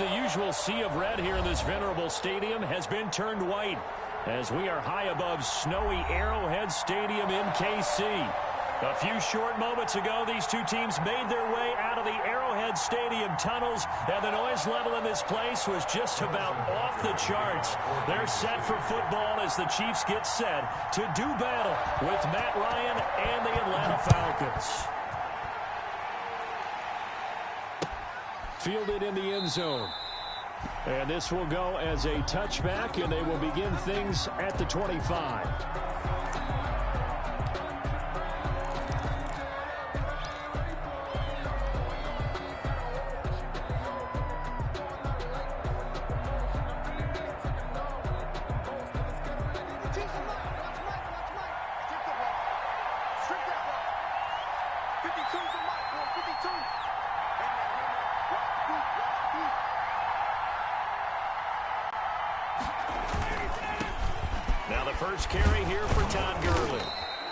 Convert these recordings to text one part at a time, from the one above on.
the usual sea of red here in this venerable stadium has been turned white as we are high above snowy Arrowhead Stadium in KC. A few short moments ago, these two teams made their way out of the Arrowhead Stadium tunnels, and the noise level in this place was just about off the charts. They're set for football as the Chiefs get set to do battle with Matt Ryan and the Atlanta Falcons. Fielded in the end zone. And this will go as a touchback, and they will begin things at the 25. Now the first carry here for Todd Gurley.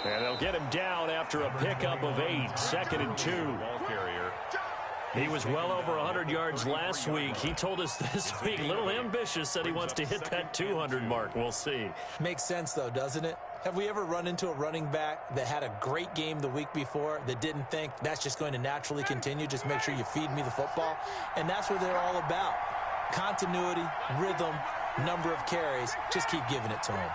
And they'll get him down after a pickup of 8, 2nd and 2. He was well over 100 yards last week. He told us this week, a little ambitious, said he wants to hit that 200 mark. We'll see. Makes sense, though, doesn't it? Have we ever run into a running back that had a great game the week before that didn't think that's just going to naturally continue? Just make sure you feed me the football. And that's what they're all about. Continuity, rhythm, number of carries. Just keep giving it to him.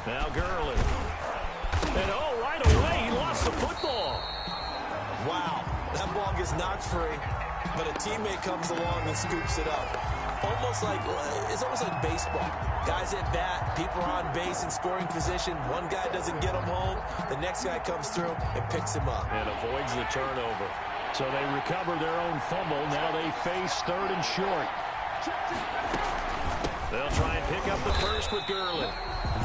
Now Gurley. And right away, he lost the football. Wow, that ball gets knocked free, but a teammate comes along and scoops it up. It's almost like baseball. Guys at bat, people are on base in scoring position. One guy doesn't get him home. The next guy comes through and picks him up. And avoids the turnover. So they recover their own fumble. Now they face 3rd and short. They'll try and pick up the first with Gurley.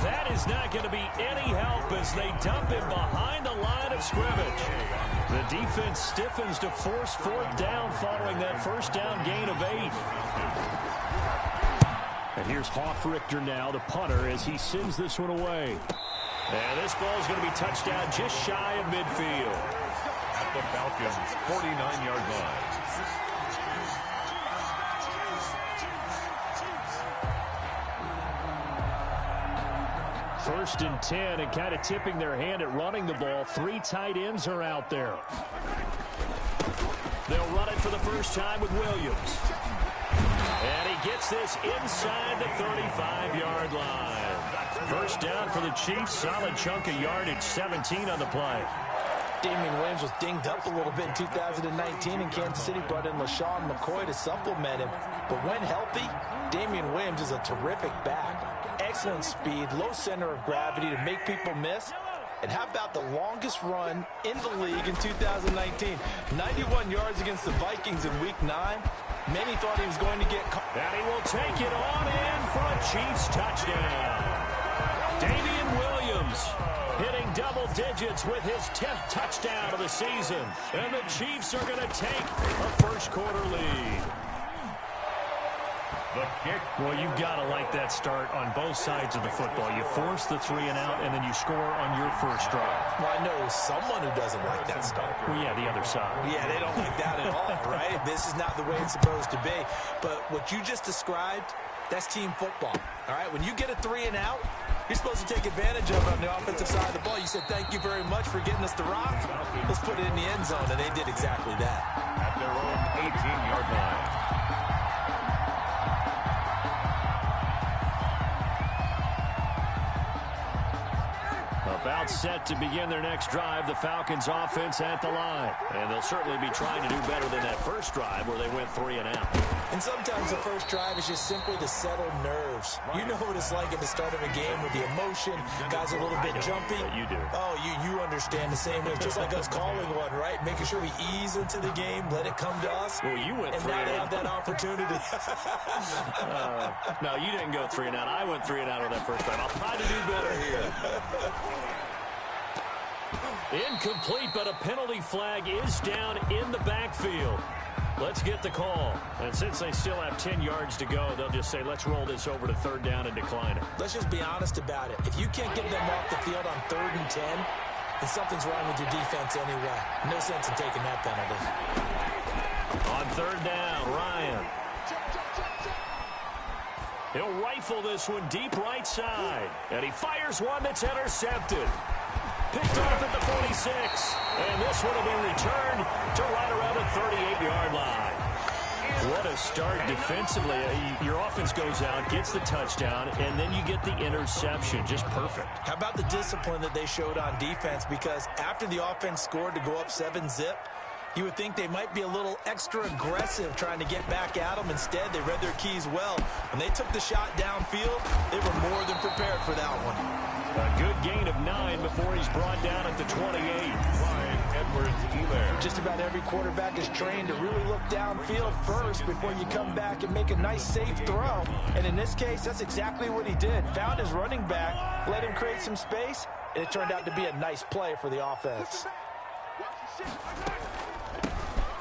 That is not going to be any help as they dump him behind the line of scrimmage. The defense stiffens to force 4th down following that first down gain of 8. And here's Hoffrichter now, the punter, as he sends this one away. And this ball is going to be touched down just shy of midfield. At the Falcons' 49-yard line. First and 10, and kind of tipping their hand at running the ball. 3 tight ends are out there. They'll run it for the first time with Williams. And he gets this inside the 35-yard line. First down for the Chiefs. Solid chunk of yardage, 17 on the play. Damian Williams was dinged up a little bit in 2019, and Kansas City brought in LaShawn McCoy to supplement him. But when healthy, Damian Williams is a terrific back. Excellent speed, low center of gravity to make people miss. And how about the longest run in the league in 2019? 91 yards against the Vikings in Week 9. Many thought he was going to get caught. And he will take it on in for a Chiefs touchdown. Damian Williams hitting double digits with his 10th touchdown of the season. And the Chiefs are going to take a first-quarter lead. The kick. Well, you've got to like that start on both sides of the football. You force the 3 and out, and then you score on your first drive. Well, I know someone who doesn't like that start. Well, yeah, the other side. Yeah, they don't like that at all, right? This is not the way it's supposed to be. But what you just described, that's team football. All right, when you get a 3 and out, you're supposed to take advantage of it on the offensive side of the ball. You said, thank you very much for getting us the rock. Let's put it in the end zone, and they did exactly that. At their own 18-yard line. About set to begin their next drive, the Falcons offense at the line. And they'll certainly be trying to do better than that first drive where they went 3 and out. And sometimes the first drive is just simply to settle nerves. You know what it's like at the start of a game with the emotion. Guys are a little bit jumpy. You do. Oh, you understand the same way. Just like us calling one, right? Making sure we ease into the game, let it come to us. Well, you went 3 and out. And now they have that opportunity. No, you didn't go 3 and out. I went 3 and out on that first drive. I'll try to do better here. Incomplete, but a penalty flag is down in the backfield. Let's get the call. And since they still have 10 yards to go, they'll just say, let's roll this over to 3rd down and decline it. Let's just be honest about it. If you can't get them off the field on 3rd and 10, then something's wrong with your defense anyway. No sense in taking that penalty. On third down, Ryan. He'll rifle this one deep right side. And he fires one that's intercepted. Picked off at the 46. And this one will be returned to right around the 38-yard line. What a start defensively. Your offense goes out, gets the touchdown, and then you get the interception. Just perfect. How about the discipline that they showed on defense? Because after the offense scored to go up 7-zip, you would think they might be a little extra aggressive trying to get back at them. Instead, they read their keys well. When they took the shot downfield, they were more than prepared for that one. A good gain of 9 before he's brought down at the 28. Just about every quarterback is trained to really look downfield first before you come back and make a nice, safe throw. And in this case, that's exactly what he did. Found his running back, let him create some space, and it turned out to be a nice play for the offense.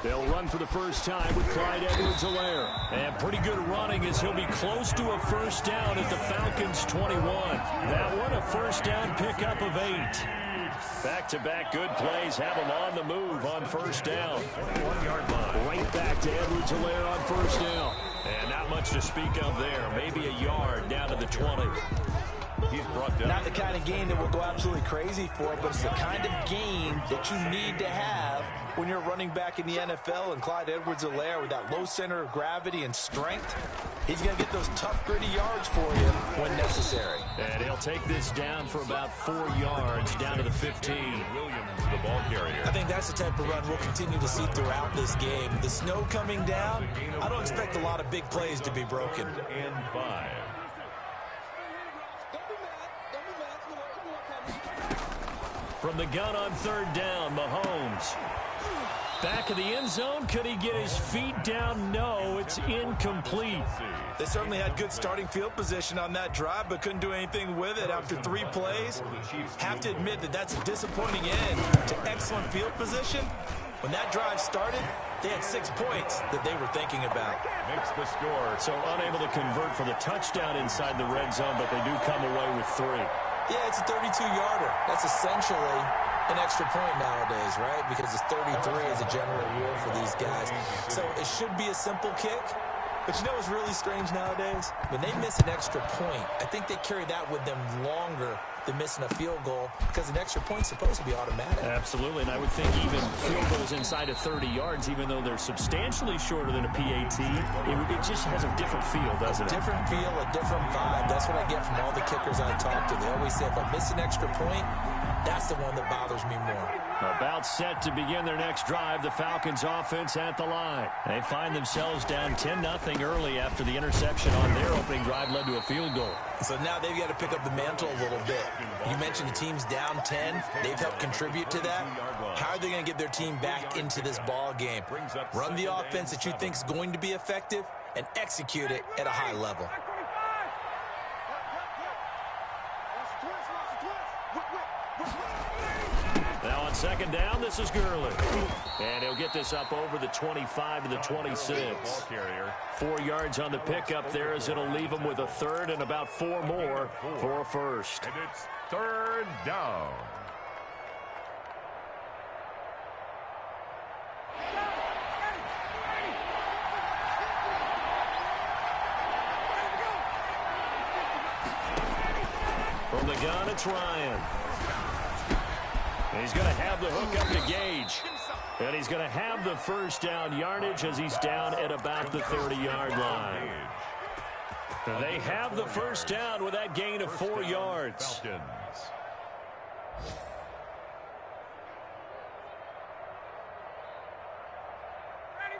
They'll run for the first time with Clyde Edwards-Helaire. And pretty good running as he'll be close to a first down at the Falcons' 21. That one a first down pickup of 8. Back-to-back good plays have him on the move on first down. 1-yard line. Right back to Edwards-Helaire on first down. And not much to speak of there. Maybe a yard down to the 20. He's brought down. Not the kind of gain that will go absolutely crazy for, but it's the kind of gain that you need to have when you're running back in the NFL. And Clyde Edwards-Helaire, with that low center of gravity and strength, he's going to get those tough, gritty yards for you when necessary. And he'll take this down for about 4 yards down to the 15. Williams, the ball carrier. I think that's the type of run we'll continue to see throughout this game. The snow coming down, I don't expect a lot of big plays to be broken. And 5. From the gun on third down, Mahomes. Back of the end zone. Could he get his feet down? No, it's incomplete. They certainly had good starting field position on that drive, but couldn't do anything with it after 3 plays. Have to admit that that's a disappointing end to excellent field position. When that drive started, they had 6 points that they were thinking about. Makes the score. So unable to convert for the touchdown inside the red zone, but they do come away with 3. Yeah, it's a 32-yarder. That's essentially an extra point nowadays, right? Because it's 33 as a general rule for these guys. So it should be a simple kick. But you know what's really strange nowadays? When they miss an extra point, I think they carry that with them longer than missing a field goal, because an extra point's supposed to be automatic. Absolutely, and I would think even field goals inside of 30 yards, even though they're substantially shorter than a PAT, it just has a different feel, doesn't it? A different feel, a different vibe. That's what I get from all the kickers I talk to. They always say, if I miss an extra point, that's the one that bothers me more. About set to begin their next drive, the Falcons offense at the line. They find themselves down 10-0 early after the interception on their opening drive led to a field goal. So now they've got to pick up the mantle a little bit. You mentioned the team's down 10. They've helped contribute to that. How are they going to get their team back into this ball game? Run the offense that you think is going to be effective and execute it at a high level. Now on second down, this is Gurley. And he'll get this up over the 25 to the 26. 4 yards on the pickup there, as it'll leave him with a third and about 4 more for a first. And it's third down. From the gun, it's Ryan. And he's going to have the hook up to Gage. And he's going to have the first down yardage as he's down at about the 30-yard line. They have the first down with that gain of 4 yards.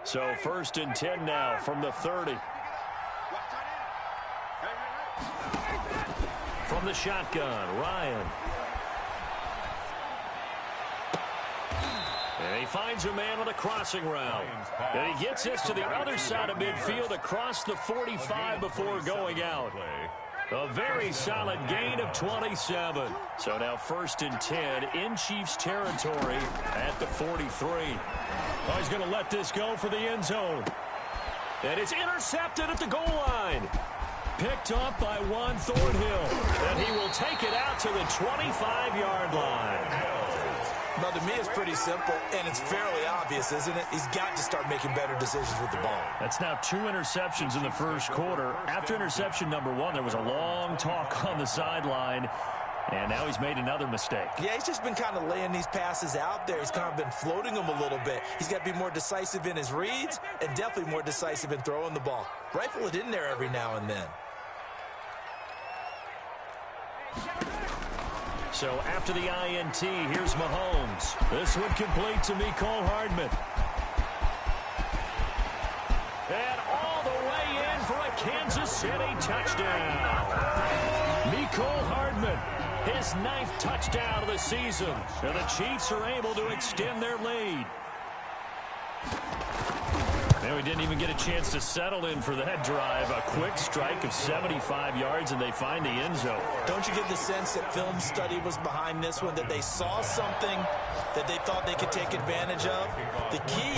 So first and 10 now from the 30. From the shotgun, Ryan. And he finds a man on a crossing route. And he gets this to the other side of midfield across the 45 before going out. A very solid gain of 27. So now first and 10 in Chiefs territory at the 43. Oh, he's going to let this go for the end zone. And it's intercepted at the goal line. Picked off by Juan Thornhill. And he will take it out to the 25-yard line. Well, to me, it's pretty simple, and it's fairly obvious, isn't it? He's got to start making better decisions with the ball. That's now 2 interceptions in the first quarter. After interception number 1, there was a long talk on the sideline, and now he's made another mistake. Yeah, he's just been kind of laying these passes out there. He's kind of been floating them a little bit. He's got to be more decisive in his reads and definitely more decisive in throwing the ball. Rifle it in there every now and then. So after the INT, here's Mahomes. This one complete to Mecole Hardman. And all the way in for a Kansas City touchdown. Mecole Hardman, his 9th touchdown of the season. And the Chiefs are able to extend their lead. And we didn't even get a chance to settle in for that drive. A quick strike of 75 yards, and they find the end zone. Don't you get the sense that film study was behind this one, that they saw something that they thought they could take advantage of? The key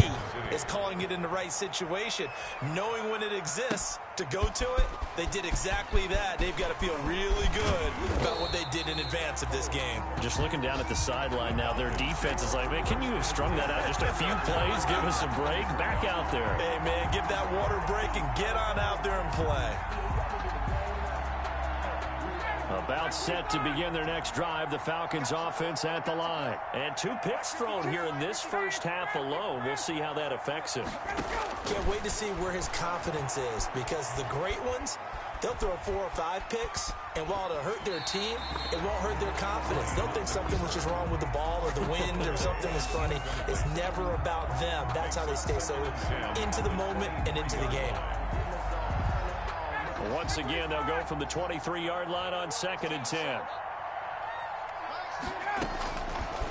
is calling it in the right situation, knowing when it exists to go to it. They did exactly that. They've got to feel really good about what they did in advance of this game. Just looking down at the sideline now, their defense is like, man, can you have strung that out just a few plays? Give us a break. Back out there. Hey, man, give that water break and get on out there and play. About set to begin their next drive, the Falcons offense at the line. And 2 picks thrown here in this first half alone. We'll see how that affects him. Can't wait to see where his confidence is, because the great ones, they'll throw 4 or 5 picks, and while it'll hurt their team, it won't hurt their confidence. They'll think something was just wrong with the ball or the wind or something is funny. It's never about them. That's how they stay so into the moment and into the game. Once again, they'll go from the 23-yard line on 2nd and 10.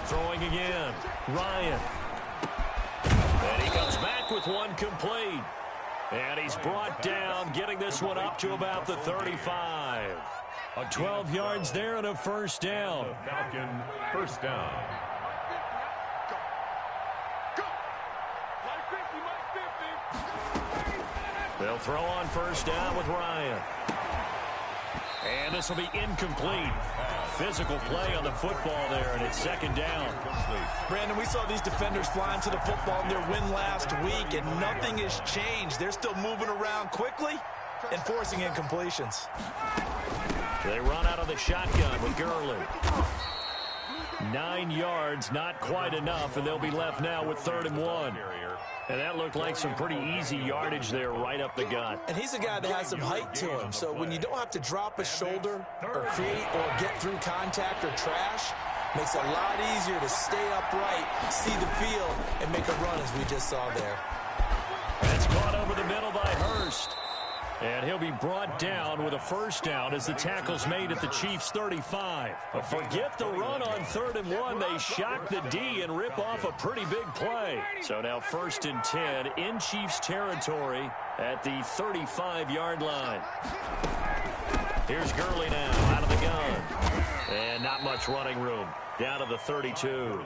Throwing again. Ryan. And he comes back with one complete. And he's brought down, getting this one up to about the 35. 12 yards there and a first down. Falcon first down. They'll throw on first down with Ryan. And this will be incomplete. Physical play on the football there, and it's 2nd down. Brandon, we saw these defenders flying to the football in their win last week, and nothing has changed. They're still moving around quickly and forcing incompletions. They run out of the shotgun with Gurley. 9 yards, not quite enough, and they'll be left now with 3rd and 1. And that looked like some pretty easy yardage there right up the gut. And he's a guy that has some height to him, so when you don't have to drop a shoulder or create or get through contact or trash, makes it a lot easier to stay upright, see the field, and make a run as we just saw there. That's caught over the middle by Hurst. And he'll be brought down with a first down as the tackle's made at the Chiefs' 35. But forget the run on 3rd and 1. They shock the D and rip off a pretty big play. So now 1st and 10 in Chiefs territory at the 35-yard line. Here's Gurley now out of the gun. And not much running room. Down to the 32.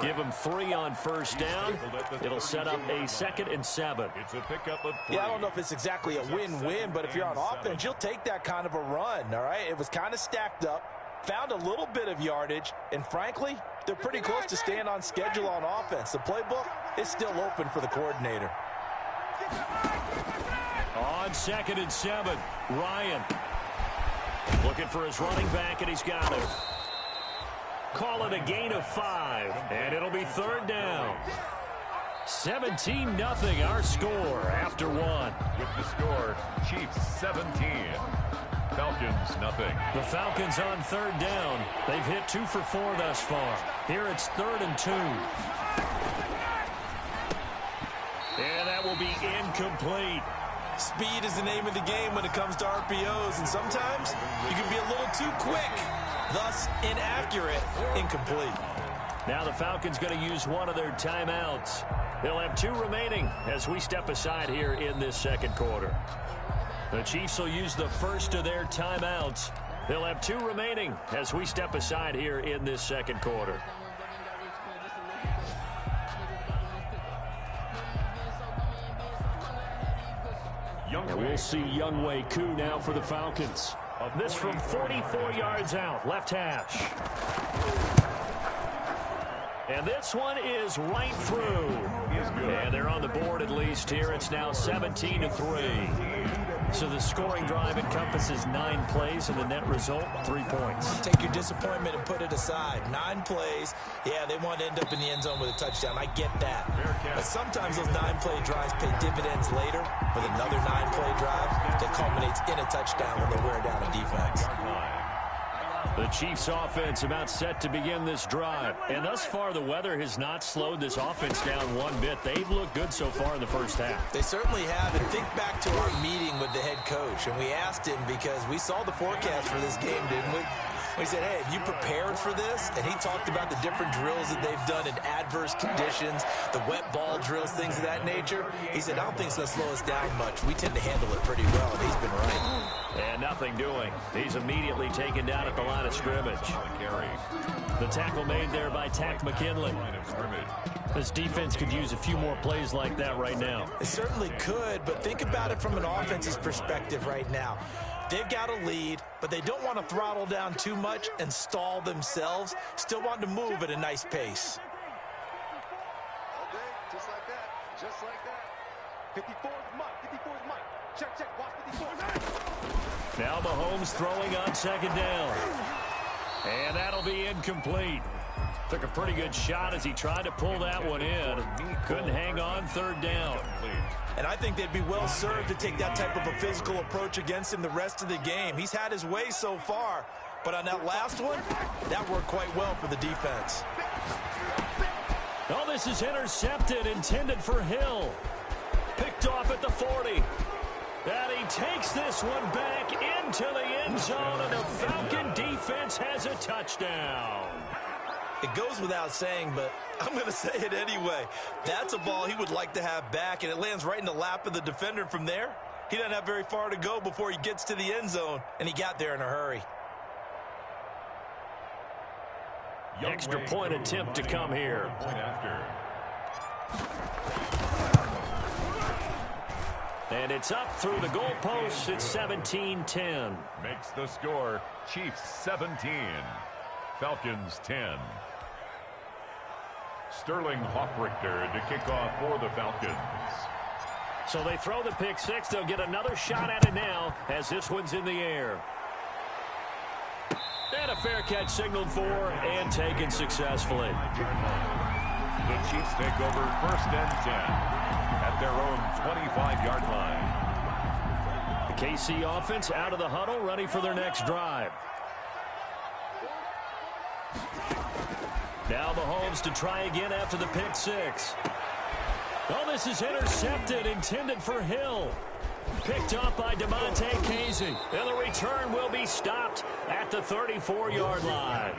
Give him 3 on first down. It'll set up a 2nd and 7. It's a pickup of 3. Yeah, I don't know if it's exactly a win-win, but if you're on offense, you'll take that kind of a run, all right? It was kind of stacked up, found a little bit of yardage, and frankly, they're pretty close to staying on schedule on offense. The playbook is still open for the coordinator. On 2nd and 7, Ryan. Looking for his running back, and he's got it. Call it a gain of 5, and it'll be 3rd down. 17-0 our score after 1. With the score, Chiefs 17, Falcons nothing. The Falcons on 3rd down. They've hit 2 for 4 thus far. Here it's 3rd and 2. And that will be incomplete. Speed is the name of the game when it comes to RPOs, and sometimes you can be a little too quick, thus inaccurate, incomplete. Now the Falcons going to use one of their timeouts. They'll have 2 remaining as we step aside here in this 2nd quarter. The Chiefs will use the first of their timeouts. They'll have 2 remaining as we step aside here in this 2nd quarter. And we'll see Younghoe Koo now for the Falcons. This from 44 yards out, left hash. And this one is right through. And they're on the board at least here. It's now 17-3. So the scoring drive encompasses 9 plays, and the net result, 3 points. Take your disappointment and put it aside. 9 plays. Yeah, they want to end up in the end zone with a touchdown. I get that. But sometimes those 9-play drives pay dividends later with another 9-play drive that culminates in a touchdown when they wear down a defense. The Chiefs offense about set to begin this drive. And thus far, the weather has not slowed this offense down one bit. They've looked good so far in the first half. They certainly have. And think back to our meeting with the head coach. And we asked him because we saw the forecast for this game, didn't we? We said, hey, have you prepared for this? And he talked about the different drills that they've done in adverse conditions, the wet ball drills, things of that nature. He said, I don't think it's going to slow us down much. We tend to handle it pretty well, and he's been right. And nothing doing. He's immediately taken down at the line of scrimmage. The tackle made there by Tack McKinley. This defense could use a few more plays like that right now. It certainly could, but think about it from an offense's perspective right now. They've got a lead, but they don't want to throttle down too much and stall themselves. Still want to move at a nice pace. Okay, just like that. Just like that. 54's Mike. 54's Mike. Check, check. Watch 54. Now Mahomes throwing on second down. And that'll be incomplete. Took a pretty good shot as he tried to pull that one in. Couldn't hang on third down. And I think they'd be well served to take that type of a physical approach against him the rest of the game. He's had his way so far, but on that last one, that worked quite well for the defense. Oh, this is intercepted, intended for Hill. Picked off at the 40. And he takes this one back into the end zone, and the Falcon defense has a touchdown. It goes without saying, but I'm going to say it anyway. That's a ball he would like to have back, and it lands right in the lap of the defender from there. He doesn't have very far to go before he gets to the end zone, and he got there in a hurry. Extra point attempt to come here. And it's up through the goalposts. It's 17-10. Makes the score Chiefs 17, Falcons 10. Sterling Hoffrichter to kick off for the Falcons. So they throw the pick six. They'll get another shot at it now as this one's in the air. And a fair catch signaled for and taken successfully. The Chiefs take over 1st and 10 at their own 25-yard line. The KC offense out of the huddle, ready for their next drive. Now Mahomes to try again after the pick six. Oh, this is intercepted, intended for Hill. Picked up by DeMonte Casey. And the return will be stopped at the 34-yard line.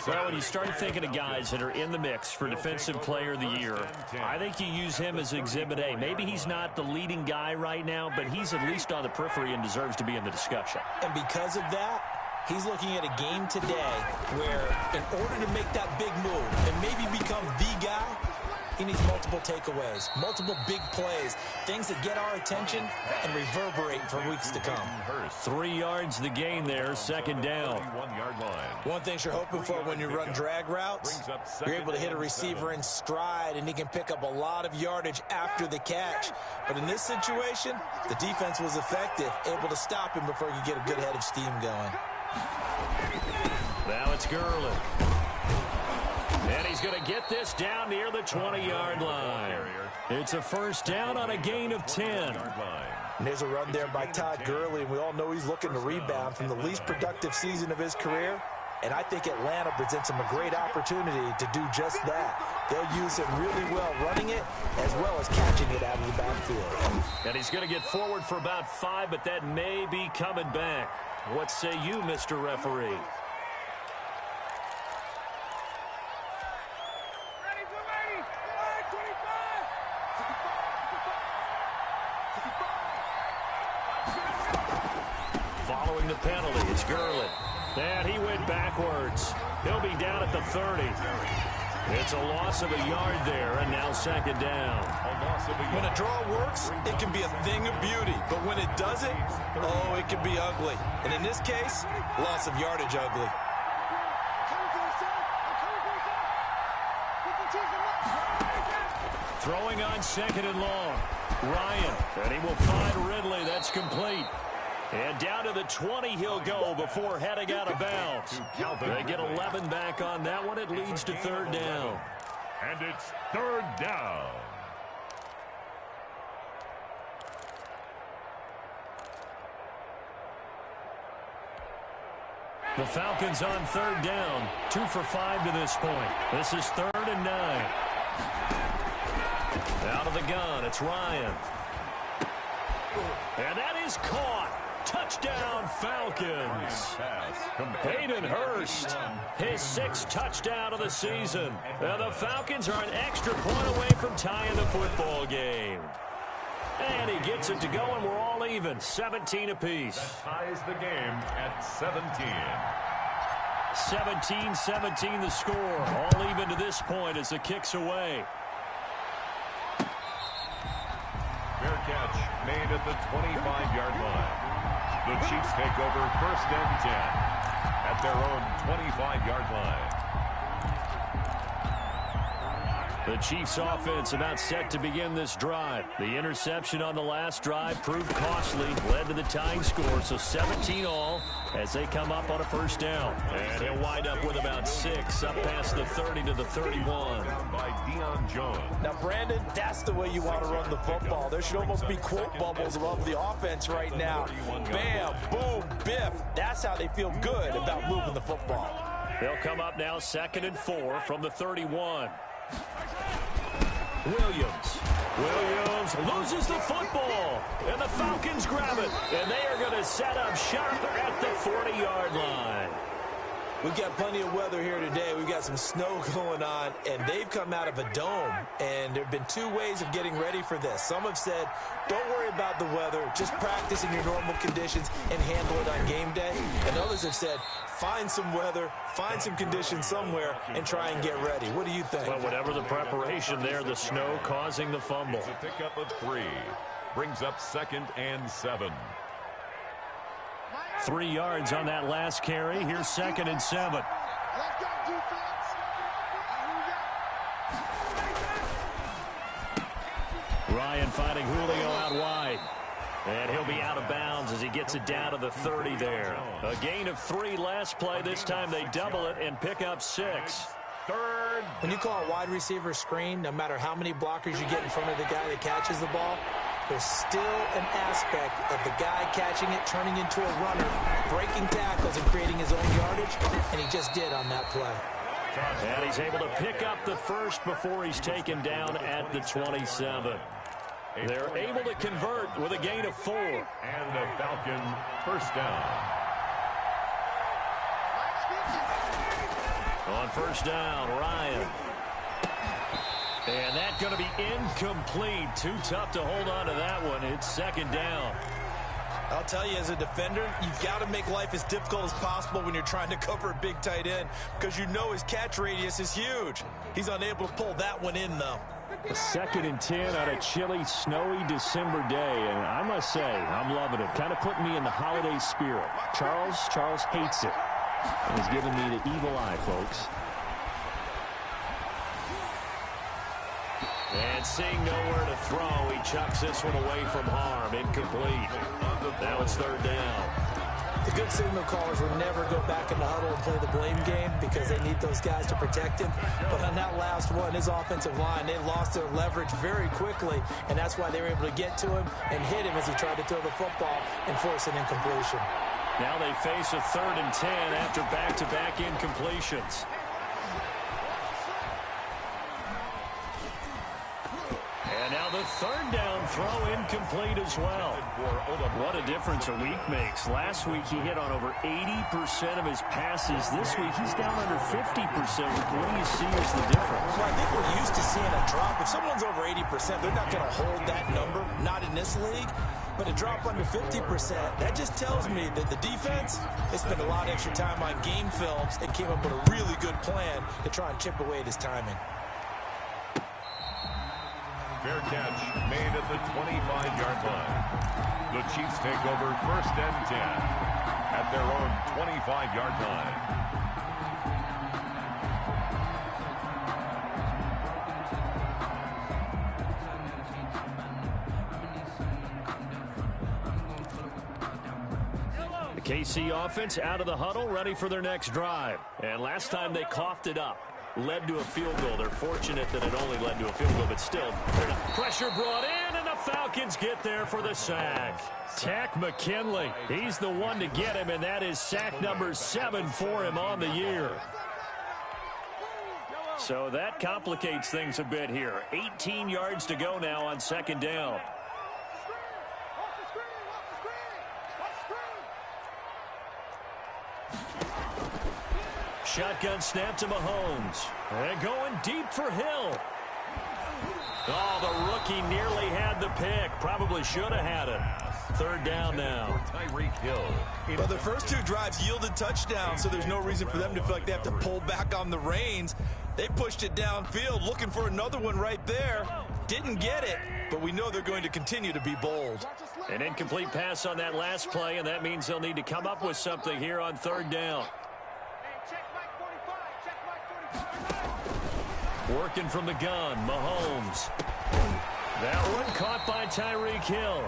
Well, when you start thinking of guys that are in the mix for Defensive Player of the Year, I think you use him as Exhibit A. Maybe he's not the leading guy right now, but he's at least on the periphery and deserves to be in the discussion. And because of that, he's looking at a game today where in order to make that big move and maybe become the guy, he needs multiple takeaways, multiple big plays, things that get our attention and reverberate for weeks to come. 3 yards the gain there, second down. One thing you're hoping for when you run drag routes, you're able to hit a receiver in stride and he can pick up a lot of yardage after the catch. But in this situation, the defense was effective, able to stop him before he could get a good head of steam going. Now it's Gurley. And he's going to get this down near the 20-yard line. It's a first down on a gain of 10. And there's a run there by Todd Gurley, and we all know he's looking to rebound from the least productive season of his career. And I think Atlanta presents him a great opportunity to do just that. They'll use him really well running it as well as catching it out of the backfield. And he's going to get forward for about 5, but that may be coming back. What say you, Mr. Referee? Following the penalty, it's Gurley. And he went backwards. He'll be down at the 30. It's a loss of a yard there, and now second down. When a draw works, it can be a thing of beauty. But when it doesn't, oh, it can be ugly. And in this case, loss of yardage ugly. Throwing on second and long. Ryan, and he will find Ridley. That's complete. And down to the 20 he'll go before heading out of bounds. They get 11 back on that one. It leads to third down. And it's third down. The Falcons on third down. 2 for 5 to this point. This is 3rd and 9. Out of the gun, it's Ryan. And that is caught. Touchdown, Falcons. Hayden Hurst, his 6th touchdown of the season. And the Falcons are an extra point away from tying the football game. And he gets it to go, and we're all even. 17 apiece. That ties the game at 17. 17-17 the score. All even to this point as the kick's away. Fair catch made at the 25-yard line. The Chiefs take over 1st and 10 at their own 25-yard line. The Chiefs offense about set to begin this drive. The interception on the last drive proved costly, led to the tying score, so 17 all as they come up on a 1st down. And he'll wind up with about 6 up past the 30 to the 31. By Deion Jones. Now, Brandon, that's the way you want to run the football. There should almost be quote bubbles above the offense right now. Bam, boom, biff. That's how they feel good about moving the football. They'll come up now 2nd and 4 from the 31. Williams loses the football, and the Falcons grab it, and they are going to set up shop at the 40-yard line. We've got plenty of weather here today. We've got some snow going on, and they've come out of a dome, and there have been 2 ways of getting ready for this. Some have said, don't worry about the weather, just practice in your normal conditions and handle it on game day. And others have said, find some weather, find some conditions somewhere, and try and get ready. What do you think? Well, whatever the preparation there, the snow causing the fumble. It's a pickup of 3. Brings up 2nd and 7. 3 yards on that last carry. Here's 2nd and 7. Ryan finding Julio out wide. And he'll be out of bounds as he gets it down to the 30 there. A gain of 3 last play. This time they double it and pick up 6. Third. When you call a wide receiver screen, no matter how many blockers you get in front of the guy that catches the ball, there's still an aspect of the guy catching it, turning into a runner, breaking tackles and creating his own yardage, and he just did on that play. And he's able to pick up the first before he's taken down at the 27. They're able to convert with a gain of 4. And the Falcon 1st down. On 1st down, Ryan. And that's going to be incomplete. Too tough to hold on to that one. It's 2nd down. I'll tell you, as a defender, you've got to make life as difficult as possible when you're trying to cover a big tight end because you know his catch radius is huge. He's unable to pull that one in, though. 2nd and 10 on a chilly, snowy December day. And I must say, I'm loving it. Kind of putting me in the holiday spirit. Charles hates it. And he's giving me the evil eye, folks. And seeing nowhere to throw, he chucks this one away from harm. Incomplete. Now it's 3rd down. The good signal callers will never go back in the huddle and play the blame game because they need those guys to protect him. But on that last one, his offensive line, they lost their leverage very quickly, and that's why they were able to get to him and hit him as he tried to throw the football and force an incompletion. Now they face a 3rd and 10 after back-to-back incompletions. And now the 3rd down throw incomplete as well. What a difference a week makes. Last week he hit on over 80% of his passes. This week he's down under 50%. What do you see as the difference? Well, I think we're used to seeing a drop. If someone's over 80%, they're not going to hold that number, not in this league. But a drop under 50%, that just tells me that the defense has spent a lot of extra time on game films and came up with a really good plan to try and chip away at his timing. Fair catch made at the 25-yard line. The Chiefs take over 1st and 10 at their own 25-yard line. KC offense out of the huddle, ready for their next drive. And last time they coughed it up, led to a field goal. They're fortunate that it only led to a field goal, but still, pressure brought in, and the Falcons get there for the sack. Tack McKinley, he's the one to get him, and that is sack number 7 for him on the year. So that complicates things a bit here. 18 yards to go now on second down. Shotgun snap to Mahomes. And going deep for Hill. Oh, the rookie nearly had the pick. Probably should have had it. Third down now. Tyreek Hill. Well, the first 2 drives yielded touchdowns, so there's no reason for them to feel like they have to pull back on the reins. They pushed it downfield, looking for another one right there. Didn't get it, but we know they're going to continue to be bold. An incomplete pass on that last play, and that means they'll need to come up with something here on third down. Working from the gun, Mahomes. That one caught by Tyreek Hill.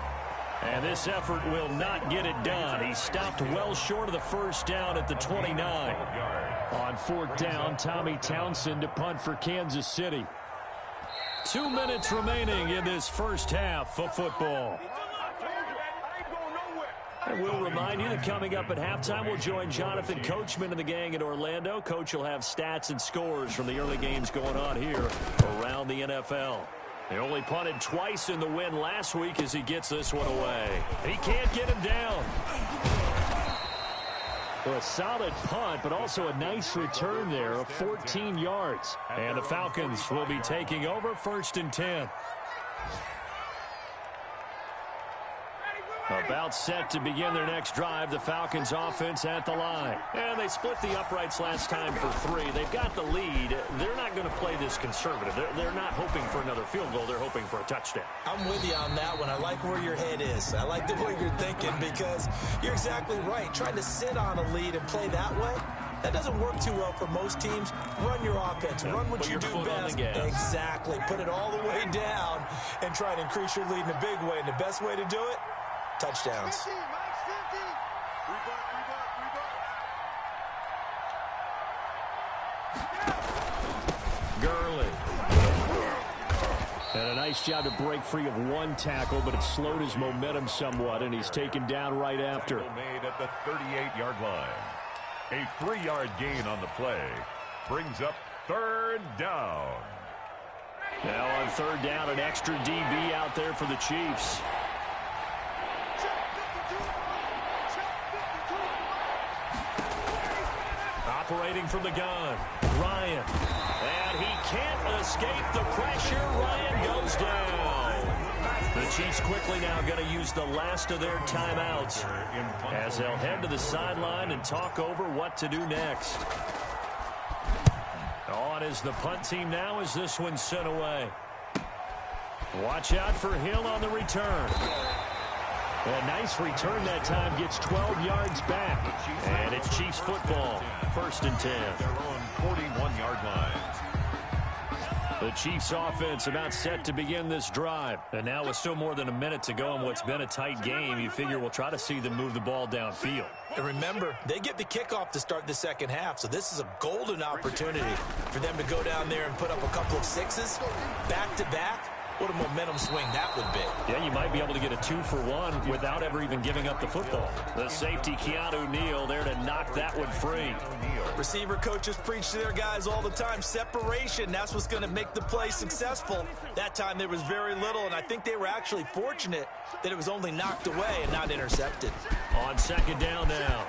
And this effort will not get it done. He stopped well short of the first down at the 29. On fourth down, Tommy Townsend to punt for Kansas City. 2 minutes remaining in this first half of football. And we'll remind you that coming up at halftime, we'll join Jonathan Coachman and the gang in Orlando. Coach will have stats and scores from the early games going on here around the NFL. He only punted twice in the win last week as he gets this one away. He can't get him down. Well, a solid punt, but also a nice return there of 14 yards. And the Falcons will be taking over 1st and 10. About set to begin their next drive, the Falcons offense at the line. And they split the uprights last time for 3. They've got the lead. They're not going to play this conservative. They're not hoping for another field goal. They're hoping for a touchdown. I'm with you on that one. I like where your head is. I like the way you're thinking because you're exactly right. Trying to sit on a lead and play that way, that doesn't work too well for most teams. Run your offense. Run what you do best. Exactly. Put it all the way down and try and increase your lead in a big way. And the best way to do it, touchdowns. Gurley. And a nice job to break free of one tackle, but it slowed his momentum somewhat, and he's taken down right after. Made at the 38-yard line. A 3-yard gain on the play brings up third down. Now on third down, an extra DB out there for the Chiefs. Operating from the gun, Ryan. And he can't escape the pressure. Ryan goes down. The Chiefs quickly now going to use the last of their timeouts as they'll head to the sideline and talk over what to do next. On is the punt team now as this one's sent away. Watch out for Hill on the return. A nice return that time, gets 12 yards back. And it's Chiefs football, 1st and 10. Their own 41-yard line. The Chiefs offense about set to begin this drive. And now with still more than a minute to go in what's been a tight game, you figure we'll try to see them move the ball downfield. And remember, they get the kickoff to start the second half, so this is a golden opportunity for them to go down there and put up a couple of sixes back-to-back. What a momentum swing that would be. Yeah, you might be able to get a 2-for-1 without ever even giving up the football. The safety, Keanu Neal, there to knock that one free. Receiver coaches preach to their guys all the time. Separation, that's what's going to make the play successful. That time there was very little, and I think they were actually fortunate that it was only knocked away and not intercepted. On second down now,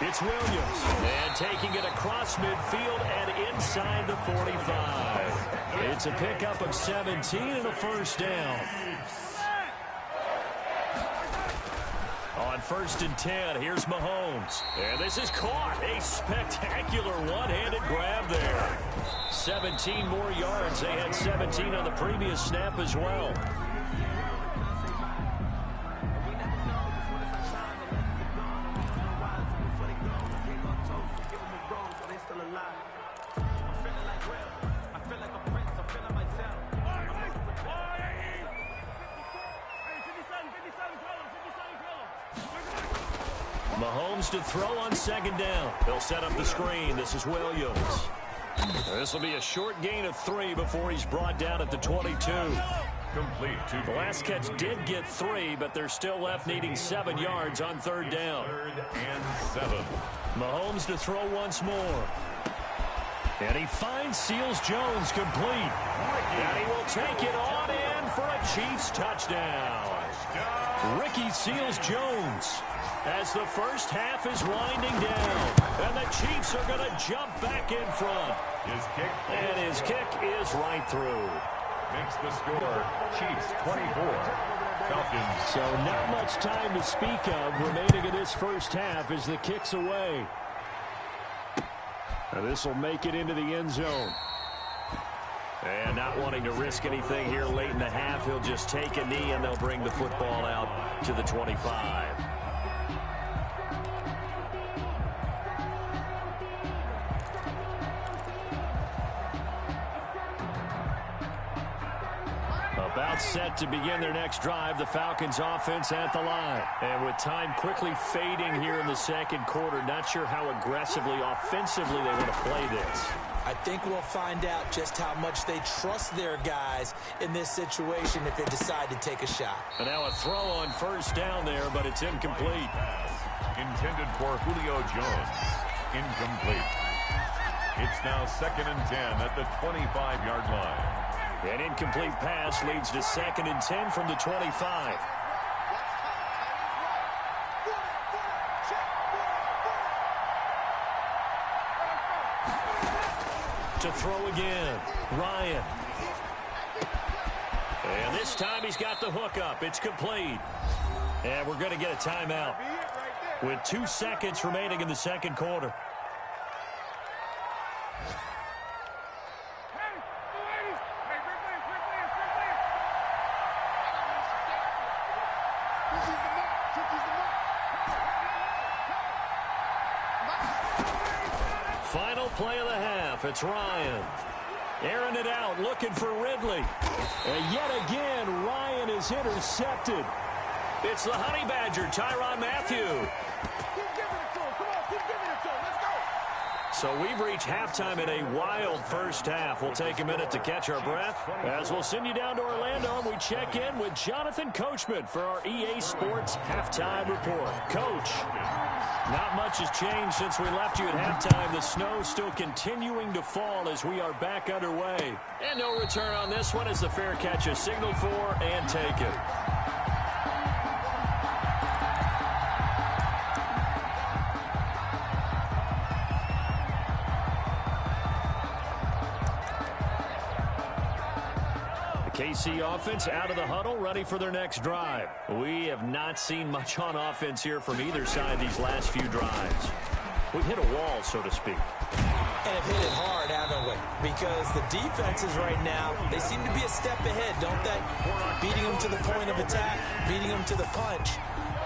it's Williams. And taking it across midfield and inside the 45. It's a pickup of 17 and a first down. On 1st and 10, here's Mahomes. And this is caught. A spectacular one-handed grab there. 17 more yards. They had 17 on the previous snap as well. Mahomes Mahomes to throw on second down. They'll set up the screen. This is Williams. This will be a short gain of 3 before he's brought down at the 22. Complete to The last catch did get 3, but they're still left needing 7 yards on third down. 3rd and 7. Mahomes to throw once more. And he finds Seals-Jones complete. And he will take it on in for a Chiefs touchdown. Ricky Seals-Jones, as the first half is winding down. And the Chiefs are going to jump back in front. His kick is right through. Makes the score Chiefs 24, Falcons. So not much time to speak of remaining in this first half as the kick's away. Now this will make it into the end zone. And not wanting to risk anything here late in the half, he'll just take a knee and they'll bring the football out to the 25. About set to begin their next drive, the Falcons offense at the line. And with time quickly fading here in the second quarter, not sure how aggressively, offensively they want to play this. I think we'll find out just how much they trust their guys in this situation if they decide to take a shot. And now a throw on first down there, but it's incomplete. Intended for Julio Jones. Incomplete. It's now 2nd and 10 at the 25-yard line. An incomplete pass leads to 2nd and 10 from the 25. To throw again, Ryan. And this time he's got the hook up. It's complete. And we're going to get a timeout with 2 seconds remaining in the second quarter. Final play of the half. It's Ryan. Airing it out, looking for Ridley. And yet again, Ryan is intercepted. It's the Honey Badger, Tyrann Mathieu. Keep giving it to him. Come on, keep giving it to him. Let's go. So we've reached halftime in a wild first half. We'll take a minute to catch our breath as we'll send you down to Orlando and we check in with Jonathan Coachman for our EA Sports Halftime Report. Coach, not much has changed since we left you at halftime. The snow still continuing to fall as we are back underway. And no return on this one as the fair catch is signaled for and taken. KC offense out of the huddle, ready for their next drive. We have not seen much on offense here from either side these last few drives. We hit a wall, so to speak. And have hit it hard, haven't we? Because the defenses right now, they seem to be a step ahead, don't they? Beating them to the point of attack, beating them to the punch.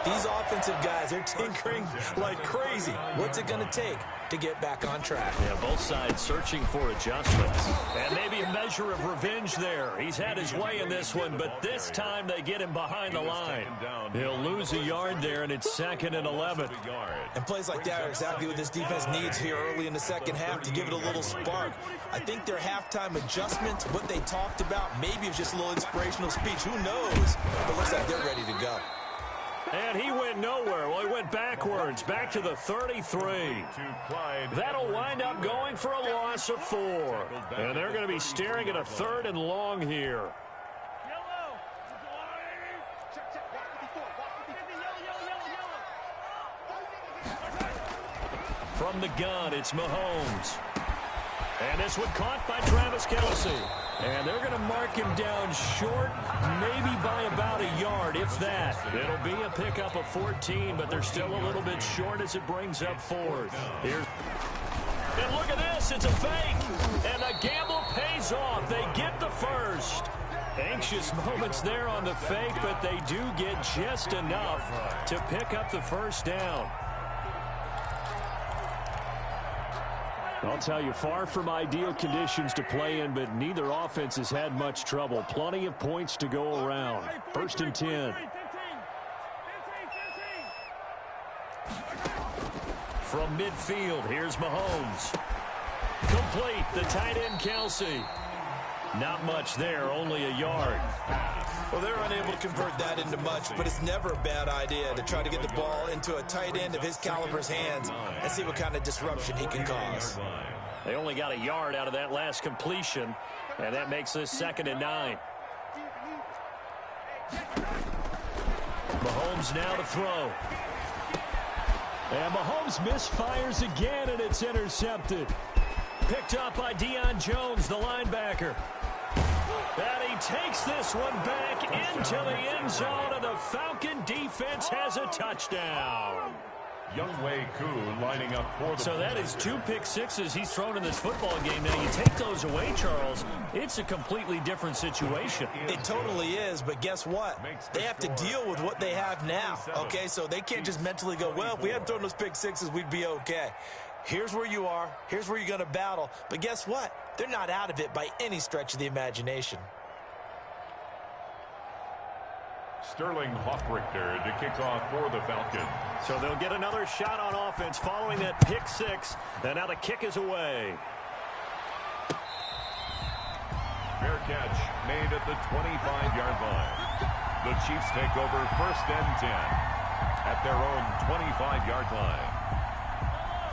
These offensive guys, they're tinkering like crazy. What's it going to take to get back on track? Yeah, both sides searching for adjustments. And maybe a measure of revenge there. He's had his way in this one, but this time they get him behind the line. He'll lose a yard there, and it's 2nd and 11. And plays like that are exactly what this defense needs here early in the second half to give it a little spark. I think their halftime adjustments, what they talked about, maybe it's just a little inspirational speech. Who knows? But looks like they're ready to go. And he went nowhere. Well, he went backwards, back to the 33. That'll wind up going for a loss of 4. And they're going to be staring at a 3rd and long here. From the gun, it's Mahomes. And this one caught by Travis Kelce. And they're going to mark him down short, maybe by about a yard, if that. It'll be a pickup of 14, but they're still a little bit short as it brings up 4th. And look at this. It's a fake. And the gamble pays off. They get the first. Anxious moments there on the fake, but they do get just enough to pick up the first down. I'll tell you, far from ideal conditions to play in, but neither offense has had much trouble. Plenty of points to go around. 1st and 10. from midfield. Here's Mahomes. Complete, the tight end Kelsey. Not much there, only a yard. Well, they're unable to convert that into much, but it's never a bad idea to try to get the ball into a tight end of his caliber's hands and see what kind of disruption he can cause. They only got a yard out of that last completion, and that makes this 2nd and 9. Mahomes now to throw. And Mahomes misfires again, and it's intercepted. Picked up by Deion Jones, the linebacker. And he takes this one back into the end zone, and the Falcon defense has a touchdown. Younghoe Koo lining up for the... So that is 2 pick sixes he's thrown in this football game. Now, you take those away, Charles, it's a completely different situation. It totally is, but guess what? They have to deal with what they have now, okay? So they can't just mentally go, well, if we hadn't thrown those pick sixes, we'd be okay. Here's where you are. Here's where you're going to battle. But guess what? They're not out of it by any stretch of the imagination. Sterling Hoffrichter to kick off for the Falcons. So they'll get another shot on offense following that pick six. And now the kick is away. Fair catch made at the 25-yard line. The Chiefs take over 1st and 10 at their own 25-yard line.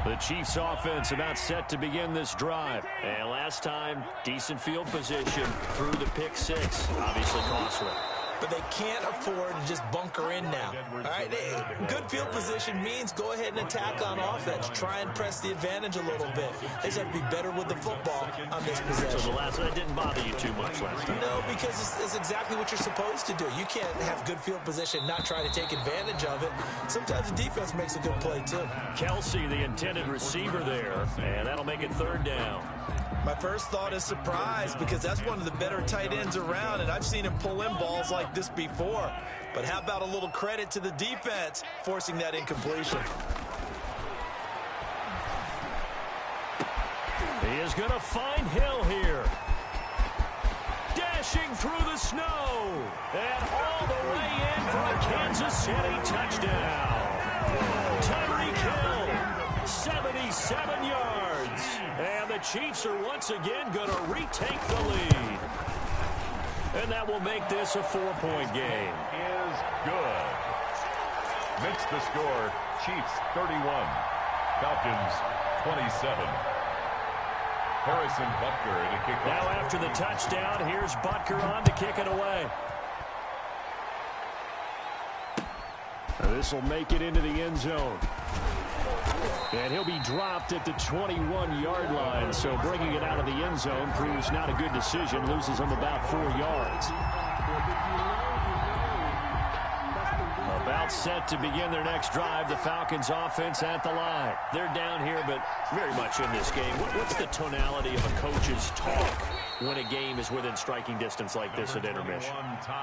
The Chiefs offense about set to begin this drive. And last time, decent field position through the pick six. Obviously costly. But they can't afford to just bunker in now. All right, good field position means go ahead and attack on offense. Try and press the advantage a little bit. They just have to be better with the football on this possession. So the last one didn't bother you too much last time. No, because it's exactly what you're supposed to do. You can't have good field position, not try to take advantage of it. Sometimes the defense makes a good play too. Kelsey, the intended receiver there, and that'll make it 3rd down. My first thought is surprise, because that's one of the better tight ends around, and I've seen him pull in balls like this before. But how about a little credit to the defense forcing that incompletion? He is going to find Hill here. Dashing through the snow. And all the way in for a Kansas City touchdown. Tyreek Hill, 77 yards. And the Chiefs are once again going to retake the lead. And that will make this a 4-point game. Is good. Makes the score Chiefs 31, Falcons 27. Harrison Butker to kick off. Now after the touchdown, here's Butker on to kick it away. This will make it into the end zone. And he'll be dropped at the 21-yard line, so bringing it out of the end zone proves not a good decision, loses him about 4 yards. About set to begin their next drive, the Falcons offense at the line. They're down here, but very much in this game. What's the tonality of a coach's talk when a game is within striking distance like this at intermission?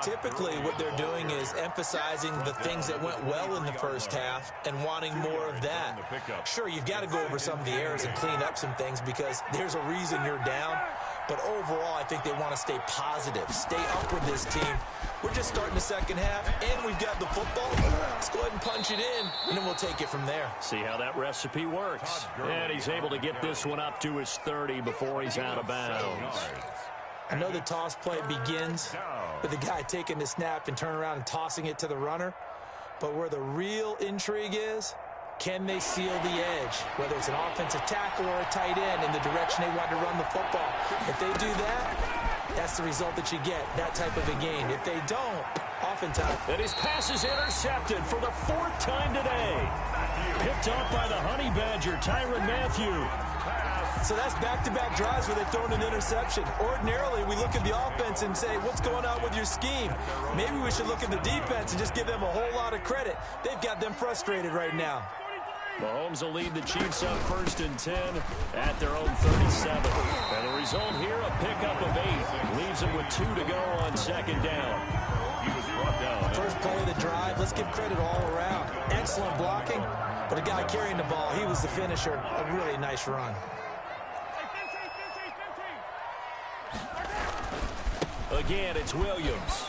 Typically, what they're doing is emphasizing the things that went well in the first half and wanting more of that. Sure, you've got to go over some of the errors and clean up some things because there's a reason you're down. But overall, I think they want to stay positive, stay up with this team. We're just starting the second half, and we've got the football. Let's go ahead and punch it in, and then we'll take it from there. See how that recipe works. And he's able to get this one up to his 30 before he's out of bounds. I know the toss play begins with the guy taking the snap and turning around and tossing it to the runner. But where the real intrigue is, can they seal the edge, whether it's an offensive tackle or a tight end in the direction they want to run the football? If they do that, that's the result that you get, that type of a game. If they don't, oftentimes... And his pass is intercepted for the 4th time today. Picked up by the Honey Badger, Tyrann Mathieu. So that's back-to-back drives where they've thrown an interception. Ordinarily, we look at the offense and say, what's going on with your scheme? Maybe we should look at the defense and just give them a whole lot of credit. They've got them frustrated right now. Mahomes will lead the Chiefs up 1st and 10 at their own 37. And the result here, a pickup of 8. Leaves them with 2 to go on 2nd down. He was brought down. First play of the drive, let's give credit all around. Excellent blocking, but a guy carrying the ball, he was the finisher. A really nice run. Again, it's Williams.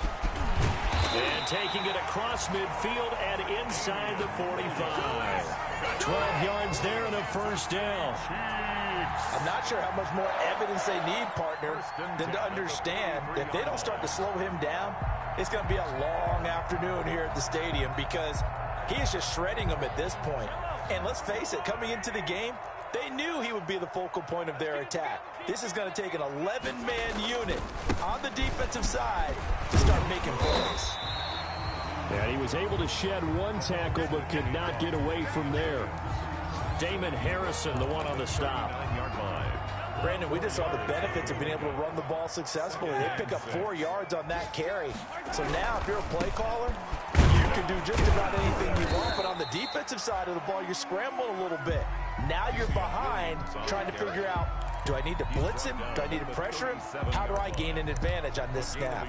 And taking it across midfield and inside the 45. 12 yards there and a first down. I'm not sure how much more evidence they need, partner, than to understand that if they don't start to slow him down, it's going to be a long afternoon here at the stadium because he is just shredding them at this point. And let's face it, coming into the game, they knew he would be the focal point of their attack. This is going to take an 11-man unit on the defensive side to start making plays. And he was able to shed one tackle but could not get away from there. Damon Harrison, the one on the stop. Brandon, we just saw the benefits of being able to run the ball successfully. They pick up 4 yards on that carry. So now if you're a play caller, you can do just about anything you want. But on the defensive side of the ball, you're scrambling a little bit. Now you're behind trying to figure out, do I need to blitz him? Do I need to pressure him? How do I gain an advantage on this snap?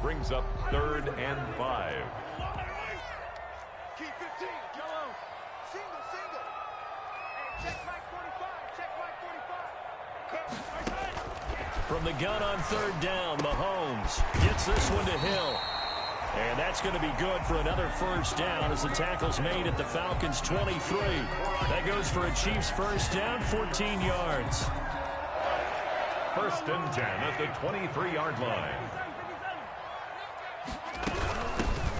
Brings up 3rd and 5. Keep 15. Yellow. Single. And check Mike 45. Check Mike 45. From the gun on 3rd down, Mahomes gets this one to Hill. And that's going to be good for another first down as the tackle's made at the Falcons' 23. That goes for a Chiefs first down, 14 yards. 1st and 10 at the 23-yard line.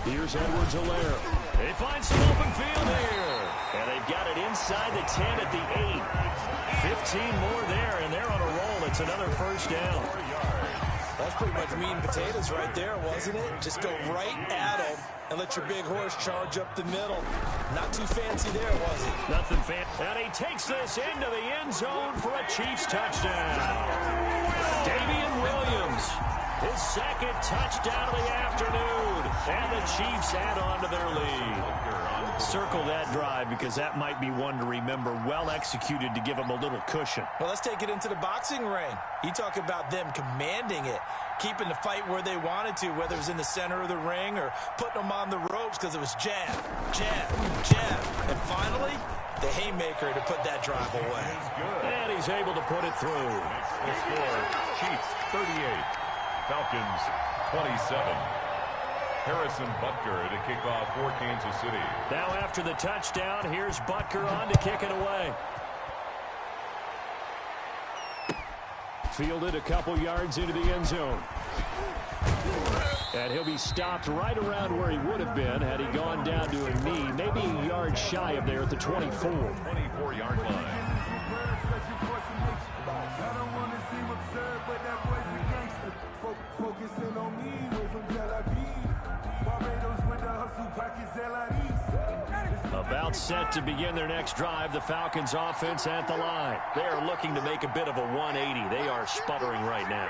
Here's Edwards-Helaire. They find some open field here. And they've got it inside the 10 at the 8. 15 more there, and they're on a roll. It's another first down. That's pretty much meat and potatoes right there, wasn't it? Just go right at him and let your big horse charge up the middle. Not too fancy there, was it? Nothing fancy. And he takes this into the end zone for a Chiefs touchdown. Damian Williams, his 2nd touchdown of the afternoon. And the Chiefs add on to their lead. Circle that drive because that might be one to remember. Well executed to give them a little cushion. Well, let's take it into the boxing ring. You talk about them commanding it, keeping the fight where they wanted to, whether it was in the center of the ring or putting them on the ropes because it was jab, jab, jab. And finally, the haymaker to put that drive away. And he's able to put it through. The score, Chiefs 38, Falcons 27. Harrison Butker to kick off for Kansas City. Now after the touchdown, here's Butker on to kick it away. Fielded a couple yards into the end zone. And he'll be stopped right around where he would have been had he gone down to a knee, maybe a yard shy of there at the 24. 24-yard line. About set to begin their next drive, the Falcons offense at the line. They're looking to make a bit of a 180. They are sputtering right now.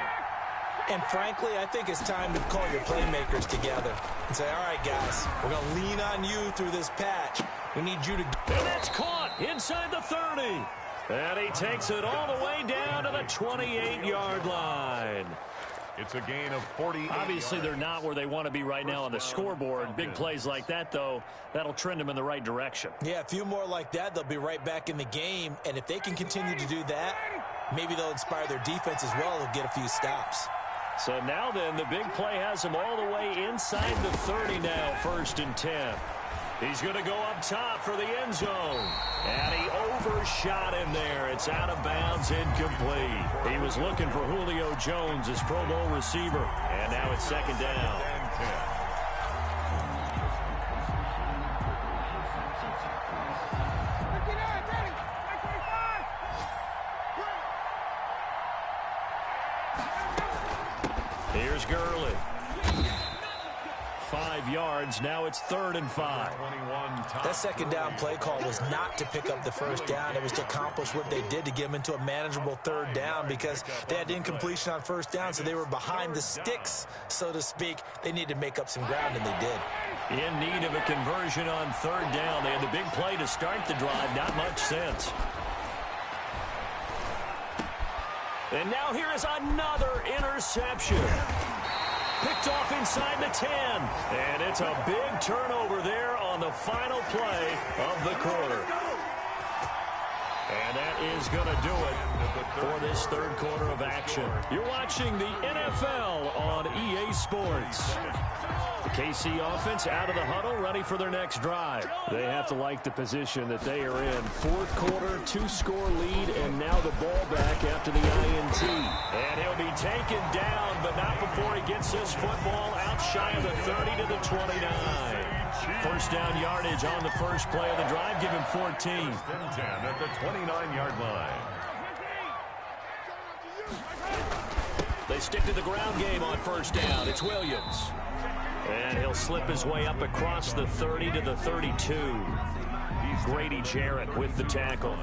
And frankly, I think it's time to call your playmakers together and say, all right, guys, we're going to lean on you through this patch. We need you to... And that's caught inside the 30. And he takes it all the way down to the 28-yard line. It's a gain of 40. Obviously, they're not where they want to be right now on the scoreboard. Big plays like that, though, that'll trend them in the right direction. Yeah, a few more like that, they'll be right back in the game. And if they can continue to do that, maybe they'll inspire their defense as well and get a few stops. So now then, the big play has him all the way inside the 30 now, 1st and 10. He's going to go up top for the end zone. And he overshot him there. It's out of bounds, incomplete. He was looking for Julio Jones, his Pro Bowl receiver. And now it's 2nd down. Here's Gurley. 5 yards. Now it's 3rd and 5. That 2nd down play call was not to pick up the first down. It was to accomplish what they did to get them into a manageable 3rd down because they had incompletion on 1st down, so they were behind the sticks, so to speak. They needed to make up some ground, and they did. In need of a conversion on 3rd down. They had the big play to start the drive. Not much sense. And now here is another interception. Picked off inside the 10. And it's a big turnover there on the final play of the quarter. And that is going to do it for this third quarter of action. You're watching the NFL on EA Sports. The KC offense out of the huddle, ready for their next drive. They have to like the position that they are in. Fourth quarter, 2-score lead, and now the ball back after the INT. And he'll be taken down, but not before he gets this football out shy of the 30 to the 29. First down yardage on the first play of the drive. Give him 14. 10 at the 29-yard line. They stick to the ground game on first down. It's Williams. And he'll slip his way up across the 30 to the 32. Grady Jarrett with the tackle.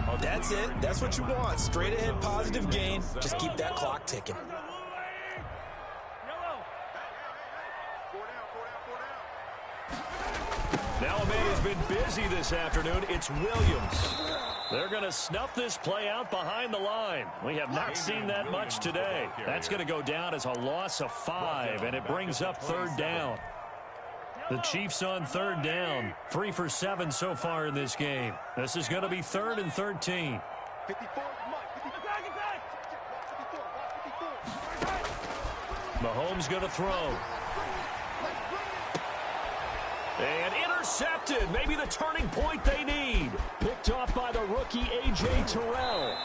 Oh, that's it. That's what you want. Straight ahead, positive gain. Just keep that clock ticking. Now a man who's been busy this afternoon. It's Williams. They're going to snuff this play out behind the line. We have not seen that much today. That's going to go down as a loss of 5, and it brings up third down. The Chiefs on third down. 3 for 7 so far in this game. This is going to be 3rd and 13. Mahomes going to throw. And intercepted. Maybe the turning point they need. Picked off by the rookie A.J. Terrell.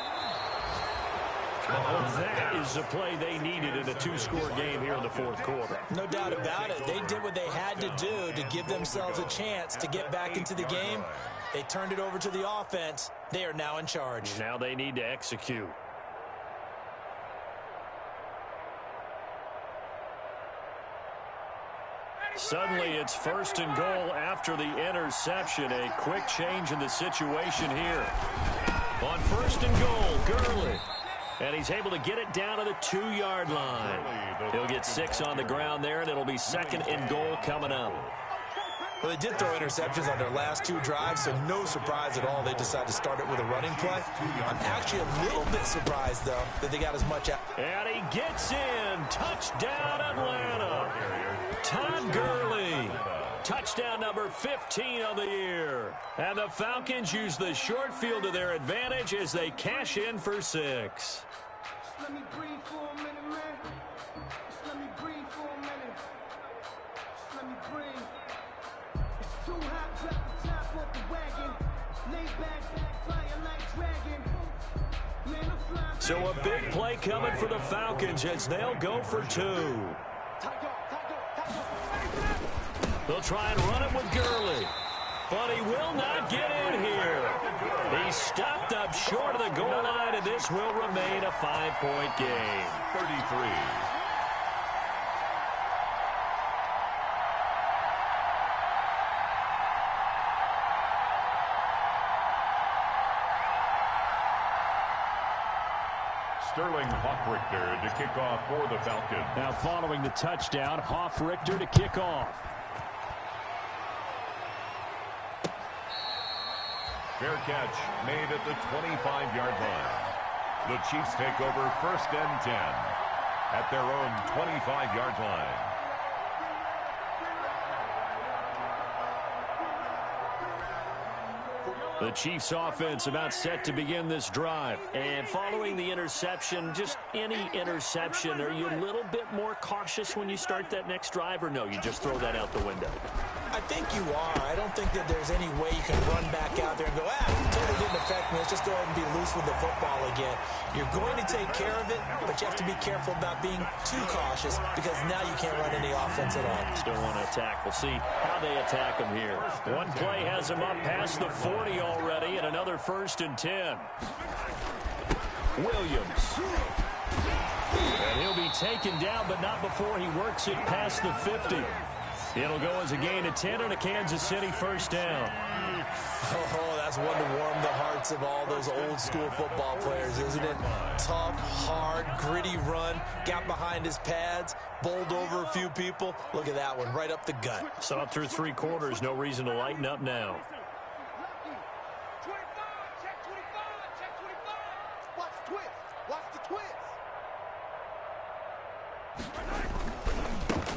That is the play they needed in a 2-score game here in the fourth quarter. No doubt about it. They did what they had to do to give themselves a chance to get back into the game. They turned it over to the offense. They are now in charge. Now they need to execute. Suddenly it's 1st and goal after the interception. A quick change in the situation here. On 1st and goal, Gurley. And he's able to get it down to the 2-yard line. He'll get 6 on the ground there, and it'll be 2nd and goal coming up. Well, they did throw interceptions on their last 2 drives, so no surprise at all they decided to start it with a running play. I'm actually a little bit surprised, though, that they got as much out. And he gets in. Touchdown, Atlanta. Todd Gurley. Touchdown number 15 of the year. And the Falcons use the short field to their advantage as they cash in for 6. Let me breathe for a minute, man. Just let me breathe for a minute. Just let me breathe. It's too hot, drop the top off the wagon. Lay back, fire like dragon. Man, I'm flying. So a big play coming for the Falcons as they'll go for 2. They'll try and run it with Gurley. But he will not get in here. He's stopped up short of the goal line, and this will remain a 5-point game. 33. Sterling Hoffrichter to kick off for the Falcons. Now following the touchdown, Hoffrichter to kick off. Fair catch made at the 25-yard line. The Chiefs take over 1st and 10 at their own 25-yard line. The Chiefs offense about set to begin this drive. And following the interception, just any interception, are you a little bit more cautious when you start that next drive, or no, you just throw that out the window? I think you are. I don't think that there's any way you can run back out there and go, totally didn't affect me. Let's just go ahead and be loose with the football again. You're going to take care of it, but you have to be careful about being too cautious because now you can't run any offense at all. Still want to attack. We'll see how they attack him here. One play has him up past the 40 already, and another 1st and 10. Williams. And he'll be taken down, but not before he works it past the 50. It'll go as a gain of 10 and a Kansas City 1st down. Oh, that's one to warm the hearts of all those old school football players, isn't it? Tough, hard, gritty run, got behind his pads, bowled over a few people. Look at that one, right up the gut. Saw it through 3 quarters, no reason to lighten up now.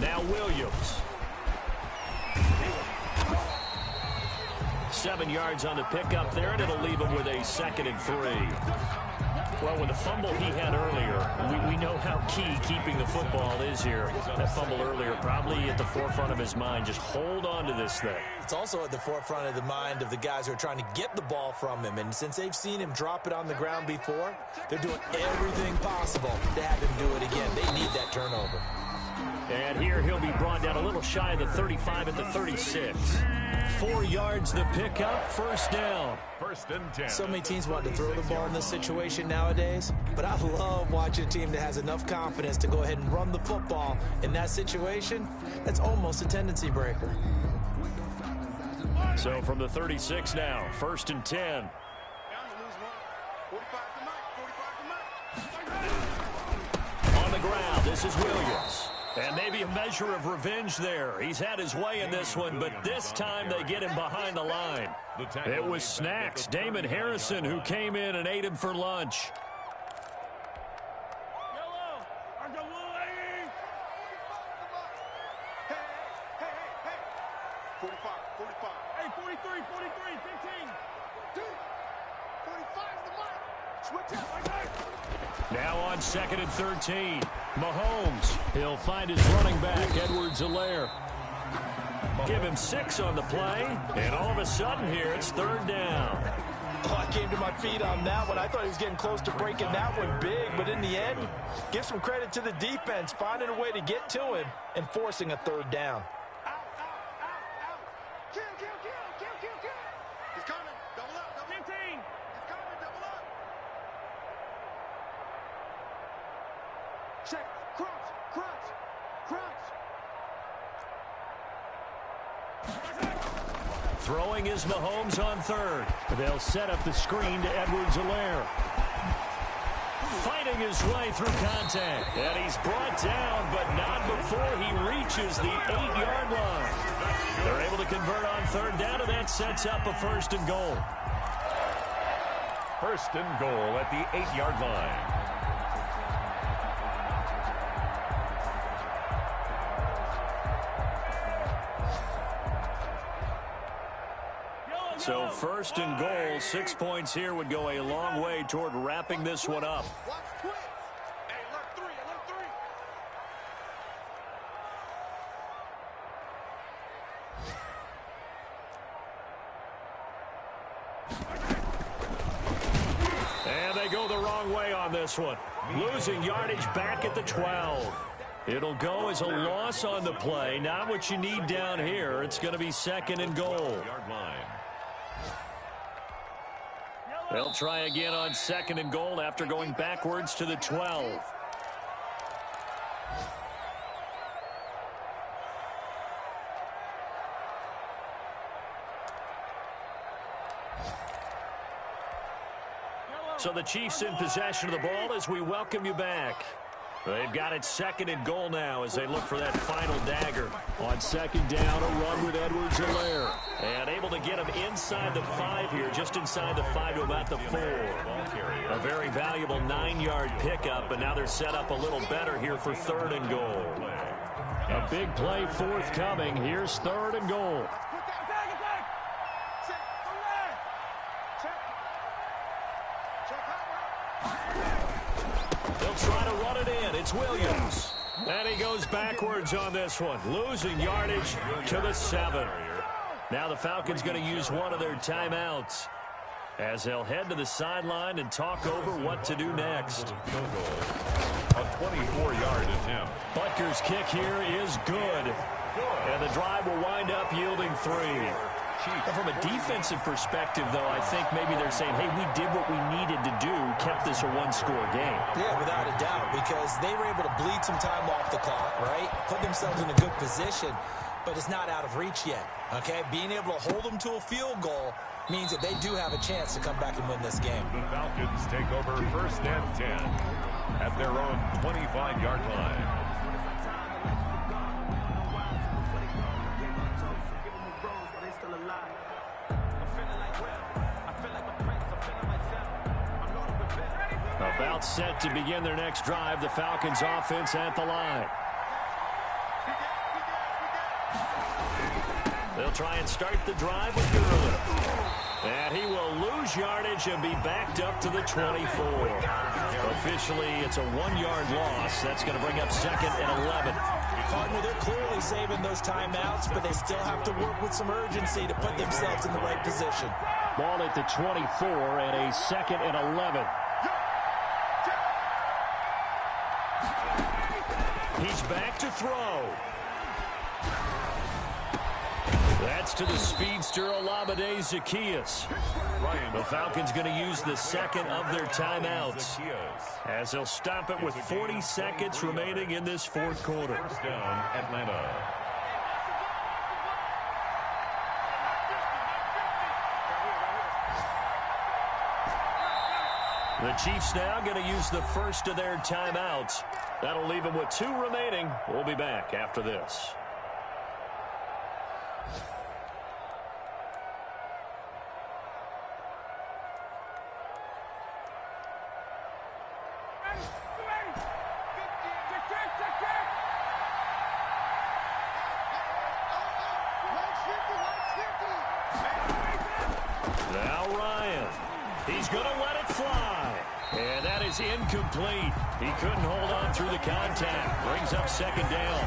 Now Williams. 7 yards on the pickup there, and it'll leave him with a 2nd and 3. Well, with the fumble he had earlier, we know how key keeping the football is here. That fumble earlier probably at the forefront of his mind. Just hold on to this thing. It's also at the forefront of the mind of the guys who are trying to get the ball from him. And since they've seen him drop it on the ground before, they're doing everything possible to have him do it again. They need that turnover. And here he'll be brought down a little shy of the 35 at the 36. 4 yards the pickup, 1st down. 1st and 10. So many teams want to throw the ball in this situation nowadays, but I love watching a team that has enough confidence to go ahead and run the football in that situation. That's almost a tendency breaker. So from the 36 now, 1st and 10. On the ground, this is Williams. And maybe a measure of revenge there. He's had his way in this one, but this time they get him behind the line. It was Snacks, Damon Harrison, who came in and ate him for lunch. Now on 2nd and 13. Mahomes. He'll find his running back, Edwards-Helaire. Give him 6 on the play. And all of a sudden here, it's 3rd down. Oh, I came to my feet on that one. I thought he was getting close to breaking that one big. But in the end, give some credit to the defense, finding a way to get to him and forcing a 3rd down. Throwing is Mahomes on 3rd. They'll set up the screen to Edwards-Helaire. Fighting his way through contact. And he's brought down, but not before he reaches the 8-yard line. They're able to convert on 3rd down, and that sets up a 1st and goal. 1st and goal at the 8-yard line. So 1st and goal, 6 points here would go a long way toward wrapping this one up. And they go the wrong way on this one. Losing yardage back at the 12. It'll go as a loss on the play. Not what you need down here. It's going to be 2nd and goal. They'll try again on 2nd and goal after going backwards to the 12. So the Chiefs in possession of the ball as we welcome you back. They've got it 2nd and goal now as they look for that final dagger. On 2nd down, a run with Edwards-Helaire. And able to get him inside the 5 here, just inside the 5 to about the 4. A very valuable 9-yard pickup, but now they're set up a little better here for 3rd and goal. A big play forthcoming. Here's 3rd and goal. They'll try to run it in. It's Williams. And he goes backwards on this one. Losing yardage to the 7. Now the Falcons going to use one of their timeouts as they'll head to the sideline and talk over what to do next. A 24-yard attempt. Butker's kick here is good. And the drive will wind up yielding 3. And from a defensive perspective, though, I think maybe they're saying, hey, we did what we needed to do, kept this a one-score game. Yeah, without a doubt, because they were able to bleed some time off the clock, right? Put themselves in a good position, but it's not out of reach yet, okay? Being able to hold them to a field goal means that they do have a chance to come back and win this game. The Falcons take over 1st and 10 at their own 25-yard line. About set to begin their next drive. The Falcons offense at the line. They'll try and start the drive with Gurley. And he will lose yardage and be backed up to the 24. Officially, it's a 1-yard loss. That's going to bring up 2nd and 11. Partner, they're clearly saving those timeouts, but they still have to work with some urgency to put themselves in the right position. Ball at the 24 and a 2nd and 11. He's back to throw. That's to the speedster Olamide Zaccheaus. The Falcons going to use the 2nd of their timeouts as they'll stop it with 40 seconds remaining in this 4th quarter. First down, Atlanta. The Chiefs now going to use the first of their timeouts. That'll leave them with 2 remaining. We'll be back after this. Now Ryan. He's going to let it fly. And that is incomplete. He couldn't hold on through the contact. Brings up 2nd down.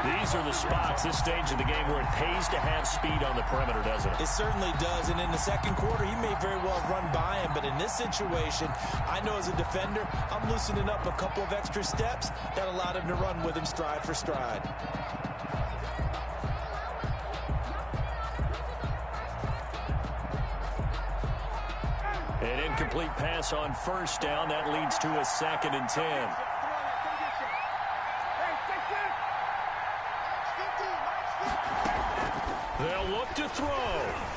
These are the spots, this stage of the game, where it pays to have speed on the perimeter, doesn't it? It certainly does. And in the 2nd quarter, he may very well run by him. But in this situation, I know as a defender, I'm loosening up a couple of extra steps that allowed him to run with him stride for stride. An incomplete pass on 1st down. That leads to a 2nd and 10. They'll look to throw.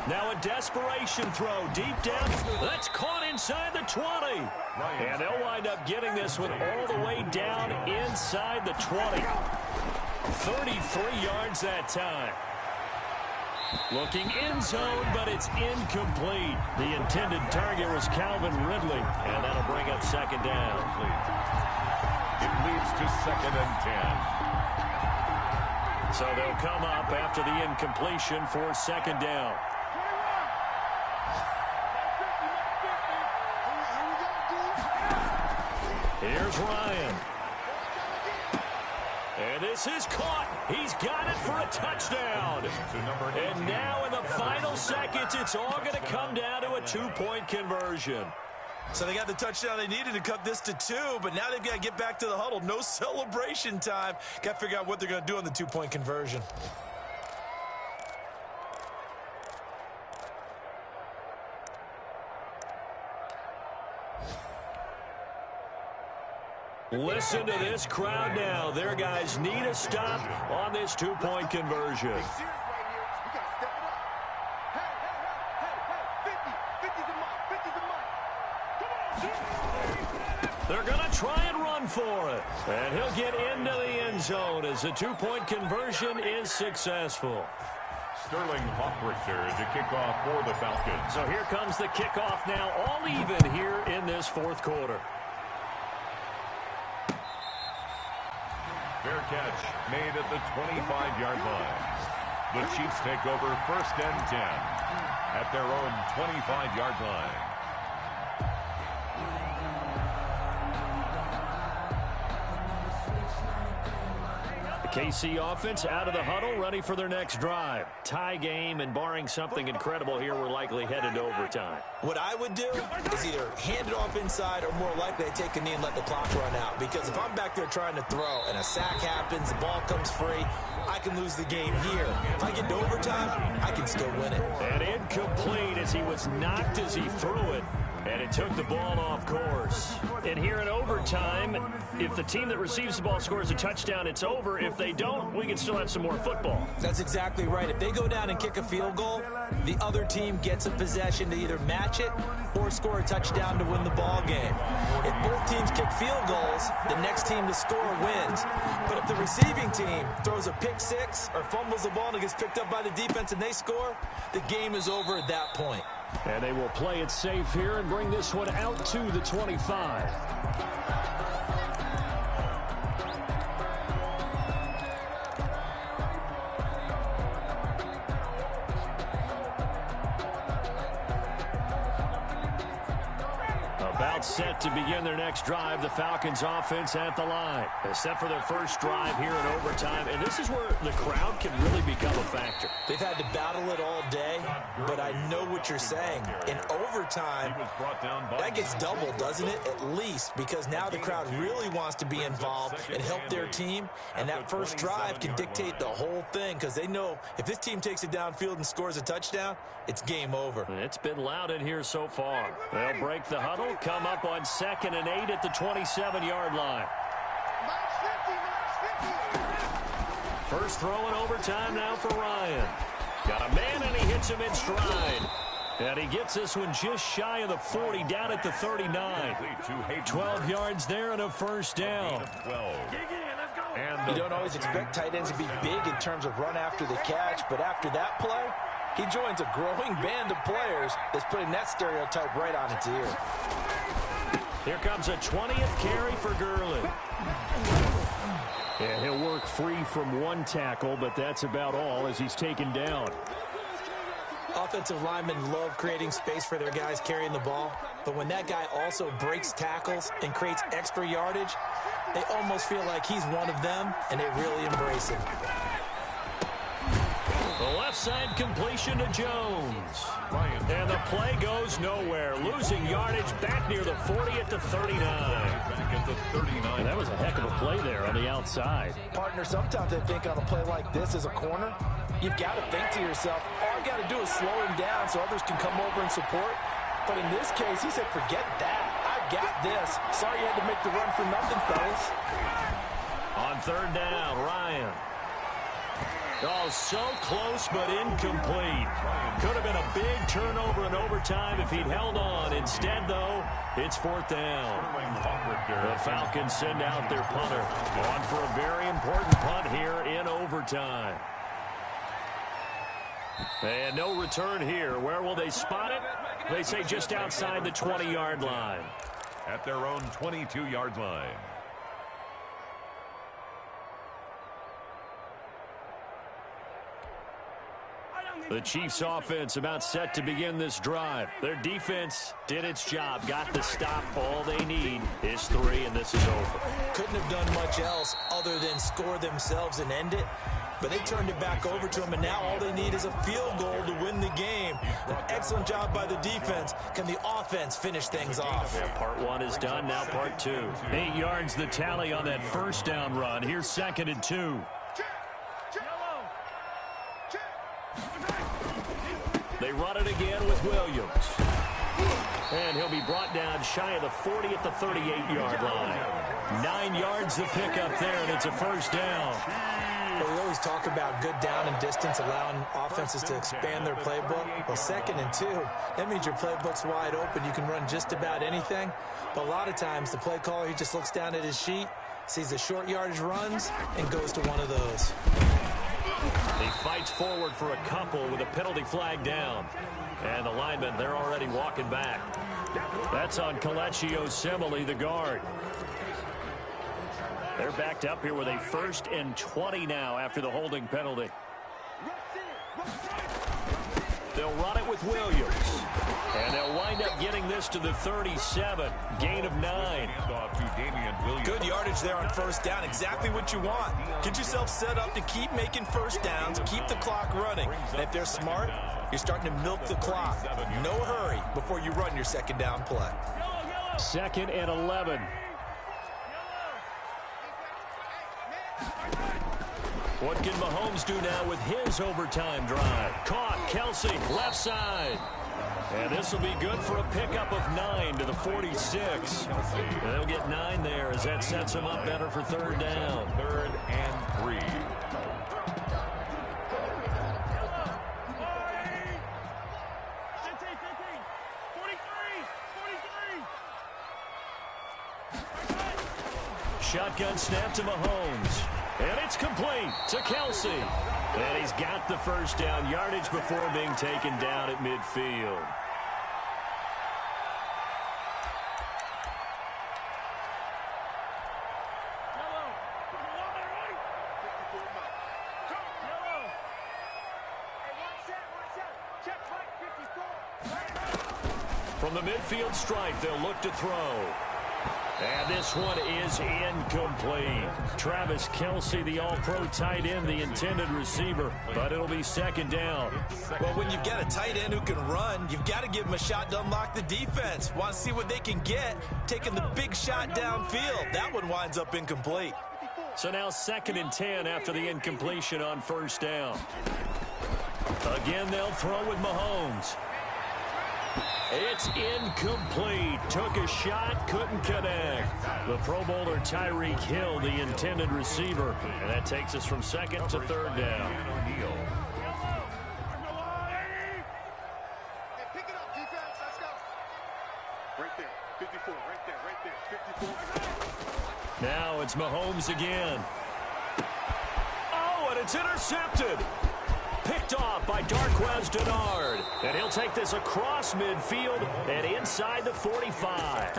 Now a desperation throw deep down. That's caught inside the 20. And they'll wind up getting this one all the way down inside the 20. 33 yards that time. Looking end zone, but it's incomplete. The intended target was Calvin Ridley, and that'll bring up 2nd down. It leads to 2nd and 10. So they'll come up after the incompletion for 2nd down. Here's Ryan. And this is caught. He's got it for a touchdown. And now in the final seconds, it's all going to come down to a 2-point conversion. So they got the touchdown they needed to cut this to 2, but now they've got to get back to the huddle. No celebration time. Got to figure out what they're going to do on the 2-point conversion. Listen to this crowd now. Their guys need a stop on this 2-point conversion. They're going to try and run for it. And he'll get into the end zone as the 2-point conversion is successful. Sterling Hoffrichter to kick off for the Falcons. So here comes the kickoff now, all even here in this 4th quarter. Fair catch made at the 25-yard line. The Chiefs take over 1st and 10 at their own 25-yard line. KC offense out of the huddle, ready for their next drive. Tie game, and barring something incredible here, we're likely headed to overtime. What I would do is either hand it off inside or more likely I take a knee and let the clock run out. Because if I'm back there trying to throw and a sack happens, the ball comes free, I can lose the game here. If I get to overtime, I can still win it. And incomplete as he was knocked as he threw it. And it took the ball off course. And here in overtime, if the team that receives the ball scores a touchdown, it's over. If they don't, we can still have some more football. That's exactly right. If they go down and kick a field goal, the other team gets a possession to either match it or score a touchdown to win the ball game. If both teams kick field goals, the next team to score wins. But if the receiving team throws a pick six or fumbles the ball and it gets picked up by the defense and they score, the game is over at that point. And they will play it safe here and bring this one out to the 25. about set to begin their next drive. The Falcons offense at the line. They're set for their first drive here in overtime, and this is where the crowd can really become a factor. They've had to battle it all day, but I know what you're saying. In overtime, that gets doubled, doesn't it? At least, because now the crowd really wants to be involved and help their team, and that first drive can dictate the whole thing because they know if this team takes it downfield and scores a touchdown, it's game over. It's been loud in here so far. They'll break the huddle, come up on 2nd and 8 at the 27-yard line. First throw in overtime now for Ryan. Got a man, and he hits him in stride. And he gets this one just shy of the 40, down at the 39. 12 yards there and a first down. You don't always expect tight ends to be big in terms of run after the catch, but after that play, he joins a growing band of players that's putting that stereotype right on its ear. Here comes a 20th carry for Gurley. And he'll work free from one tackle, but that's about all as he's taken down. Offensive linemen love creating space for their guys carrying the ball, but when that guy also breaks tackles and creates extra yardage, they almost feel like he's one of them, and they really embrace him. The left side completion to Jones. And the play goes nowhere. Losing yardage back near the 40 at the 39. And that was a heck of a play there on the outside. Partner, sometimes I think on a play like this as a corner, you've got to think to yourself, all I got to do is slow him down so others can come over and support. But in this case, he said, forget that. I got this. Sorry you had to make the run for nothing, fellas. On 3rd down, Ryan. Oh, so close but incomplete. Could have been a big turnover in overtime if he'd held on. Instead, though, it's 4th down. The Falcons send out their punter. On for a very important punt here in overtime. And no return here. Where will they spot it? They say just outside the 20-yard line. At their own 22-yard line. The Chiefs offense about set to begin this drive. Their defense did its job, got the stop. All they need is 3, and this is over. Couldn't have done much else other than score themselves and end it. But they turned it back over to him, and now all they need is a field goal to win the game. An excellent job by the defense. Can the offense finish things off? Yeah, part 1 is done, now part 2. 8 yards the tally on that first down run. Here's 2nd and 2. They run it again with Williams. And he'll be brought down shy of the 40 at the 38-yard line. 9 yards to pick up there, and it's a first down. Well, we always talk about good down and distance, allowing offenses to expand their playbook. Well, 2nd and 2, that means your playbook's wide open. You can run just about anything. But a lot of times, the play caller, he just looks down at his sheet, sees the short yardage runs, and goes to one of those. He fights forward for a couple with a penalty flag down. And the linemen, they're already walking back. That's on Kelechi Osemele, the guard. They're backed up here with a 1st and 20 now after the holding penalty. They'll run it with Williams. And they'll wind up getting this to the 37. Gain of 9. Good yardage there on 1st down. Exactly what you want. Get yourself set up to keep making first downs, keep the clock running. And if they're smart, you're starting to milk the clock. No hurry before you run your 2nd down play. 2nd and 11. What can Mahomes do now with his overtime drive? Caught, Kelsey, left side. And this will be good for a pickup of 9 to the 46. And they'll get 9 there as that sets them up better for 3rd down. 3rd and 3. Shotgun snap to Mahomes. And it's complete to Kelsey. And he's got the first down yardage before being taken down at midfield. From the midfield stripe, they'll look to throw. And this one is incomplete. Travis Kelce, the all-pro tight end, the intended receiver, but it'll be second down. Well, when you've got a tight end who can run, you've got to give him a shot to unlock the defense. Want to see what they can get, taking the big shot downfield. That one winds up incomplete. So now 2nd and 10 after the incompletion on first down. Again, they'll throw with Mahomes. It's incomplete. Took a shot, couldn't connect. The Pro Bowler Tyreek Hill, the intended receiver. And that takes us from 2nd to 3rd down. Hey, pick it up, defense. Let's go. Right there. 54. Right there. 54. Now it's Mahomes again. Oh, and it's intercepted. Picked off by Darqueze Dennard. And he'll take this across midfield and inside the 45.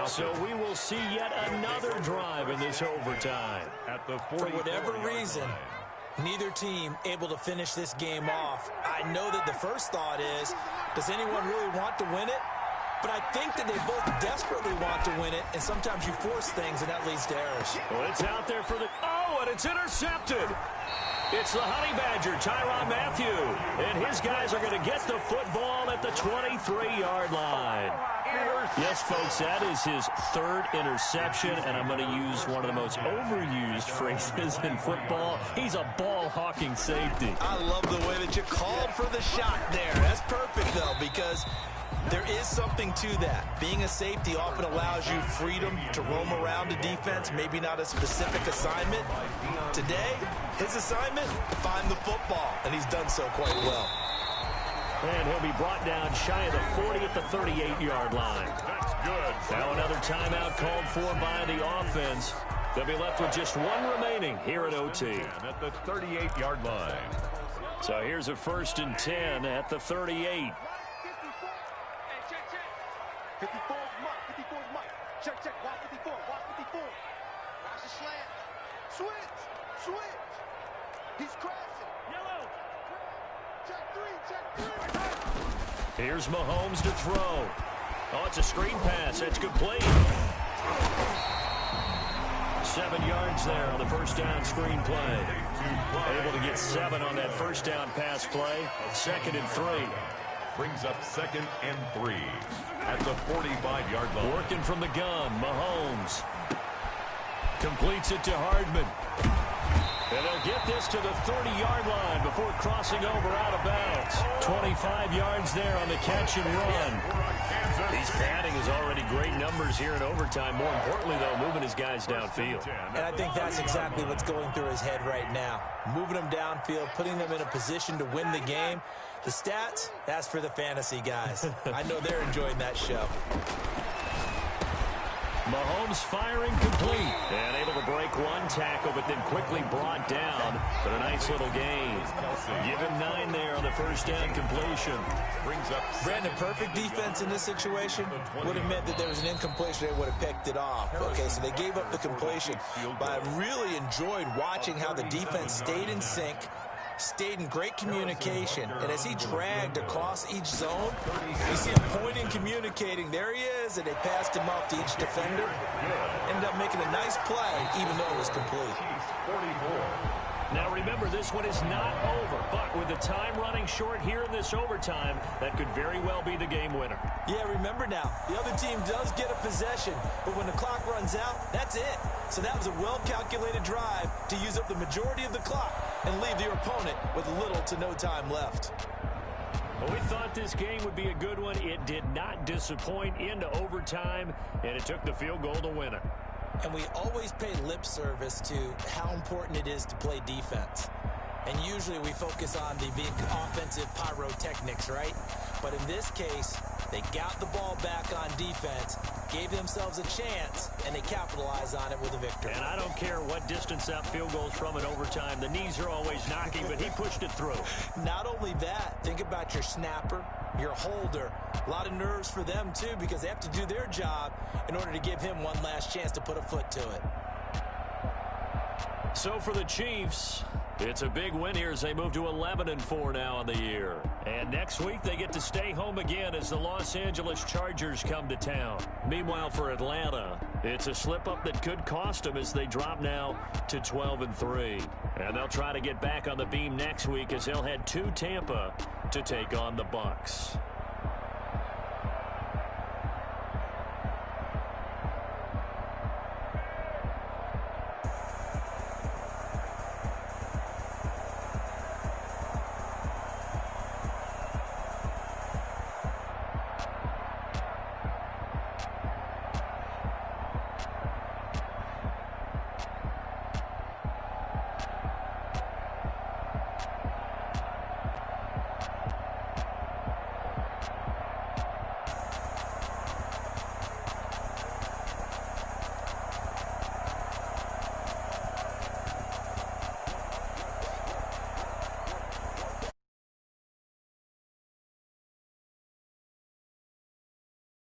So we will see yet another drive in this overtime. For whatever reason, neither team able to finish this game off. I know that the first thought is, does anyone really want to win it? But I think that they both desperately want to win it, and sometimes you force things, and that leads to errors. Well, it's out there for the... Oh, and it's intercepted. It's the Honey Badger, Tyrann Mathieu. And his guys are going to get the football at the 23-yard line. Yes, folks, that is his 3rd interception, and I'm going to use one of the most overused phrases in football. He's a ball-hawking safety. I love the way that you called for the shot there. That's perfect, though, because there is something to that. Being a safety often allows you freedom to roam around the defense, maybe not a specific assignment. Today, his assignment, find the football, and he's done so quite well. And he'll be brought down shy of the 40 at the 38-yard line. That's good. Now another timeout called for by the offense. They'll be left with just one remaining here at OT. And at the 38-yard line. So here's a 1st and 10 at the 38. 54 is Mike. 54 is Mike. Check. Watch 54. Watch 54. Watch the slant. Switch. He's crashing. Yellow. Check 3. Here's Mahomes to throw. Oh, it's a screen pass. That's complete. 7 yards there on the first down screen play. Able to get 7 on that first down pass play. 2nd and 3. Brings up 2nd and 3 at the 45-yard line. Working from the gun, Mahomes. Completes it to Hardman. And they'll get this to the 30-yard line before crossing over out of bounds. 25 yards there on the catch and run. He's padding his already great numbers here in overtime. More importantly, though, moving his guys downfield. And I think that's exactly what's going through his head right now. Moving them downfield, putting them in a position to win the game. The stats, that's for the fantasy guys. I know they're enjoying that show. Mahomes firing complete. And able to break one tackle, but then quickly brought down. But a nice little gain. Give him 9 there on the first down completion. Brings up Brandon, perfect defense in this situation would have meant that there was an incompletion. They would have picked it off. Okay, so they gave up the completion. But I really enjoyed watching how the defense stayed in sync, stayed in great communication, and as he dragged across each zone, you see him pointing, communicating. There he is, and they passed him off to each defender. Ended up making a nice play, even though it was complete. Now remember, this one is not over, but with the time running short here in this overtime, that could very well be the game winner. Yeah, remember now, the other team does get a possession, but when the clock runs out, that's it. So that was a well-calculated drive to use up the majority of the clock and leave your opponent with little to no time left. Well, we thought this game would be a good one. It did not disappoint into overtime, and it took the field goal to win it. And we always pay lip service to how important it is to play defense. And usually we focus on the big offensive pyrotechnics, right? But in this case, they got the ball back on defense, gave themselves a chance, and they capitalized on it with a victory. And I don't care what distance that field goes from in overtime. The knees are always knocking, but he pushed it through. Not only that, think about your snapper, your holder. A lot of nerves for them, too, because they have to do their job in order to give him one last chance to put a foot to it. So for the Chiefs, it's a big win here as they move to 11-4 now on the year. And next week they get to stay home again as the Los Angeles Chargers come to town. Meanwhile for Atlanta, it's a slip-up that could cost them as they drop now to 12-3. And they'll try to get back on the beam next week as they'll head to Tampa to take on the Bucs.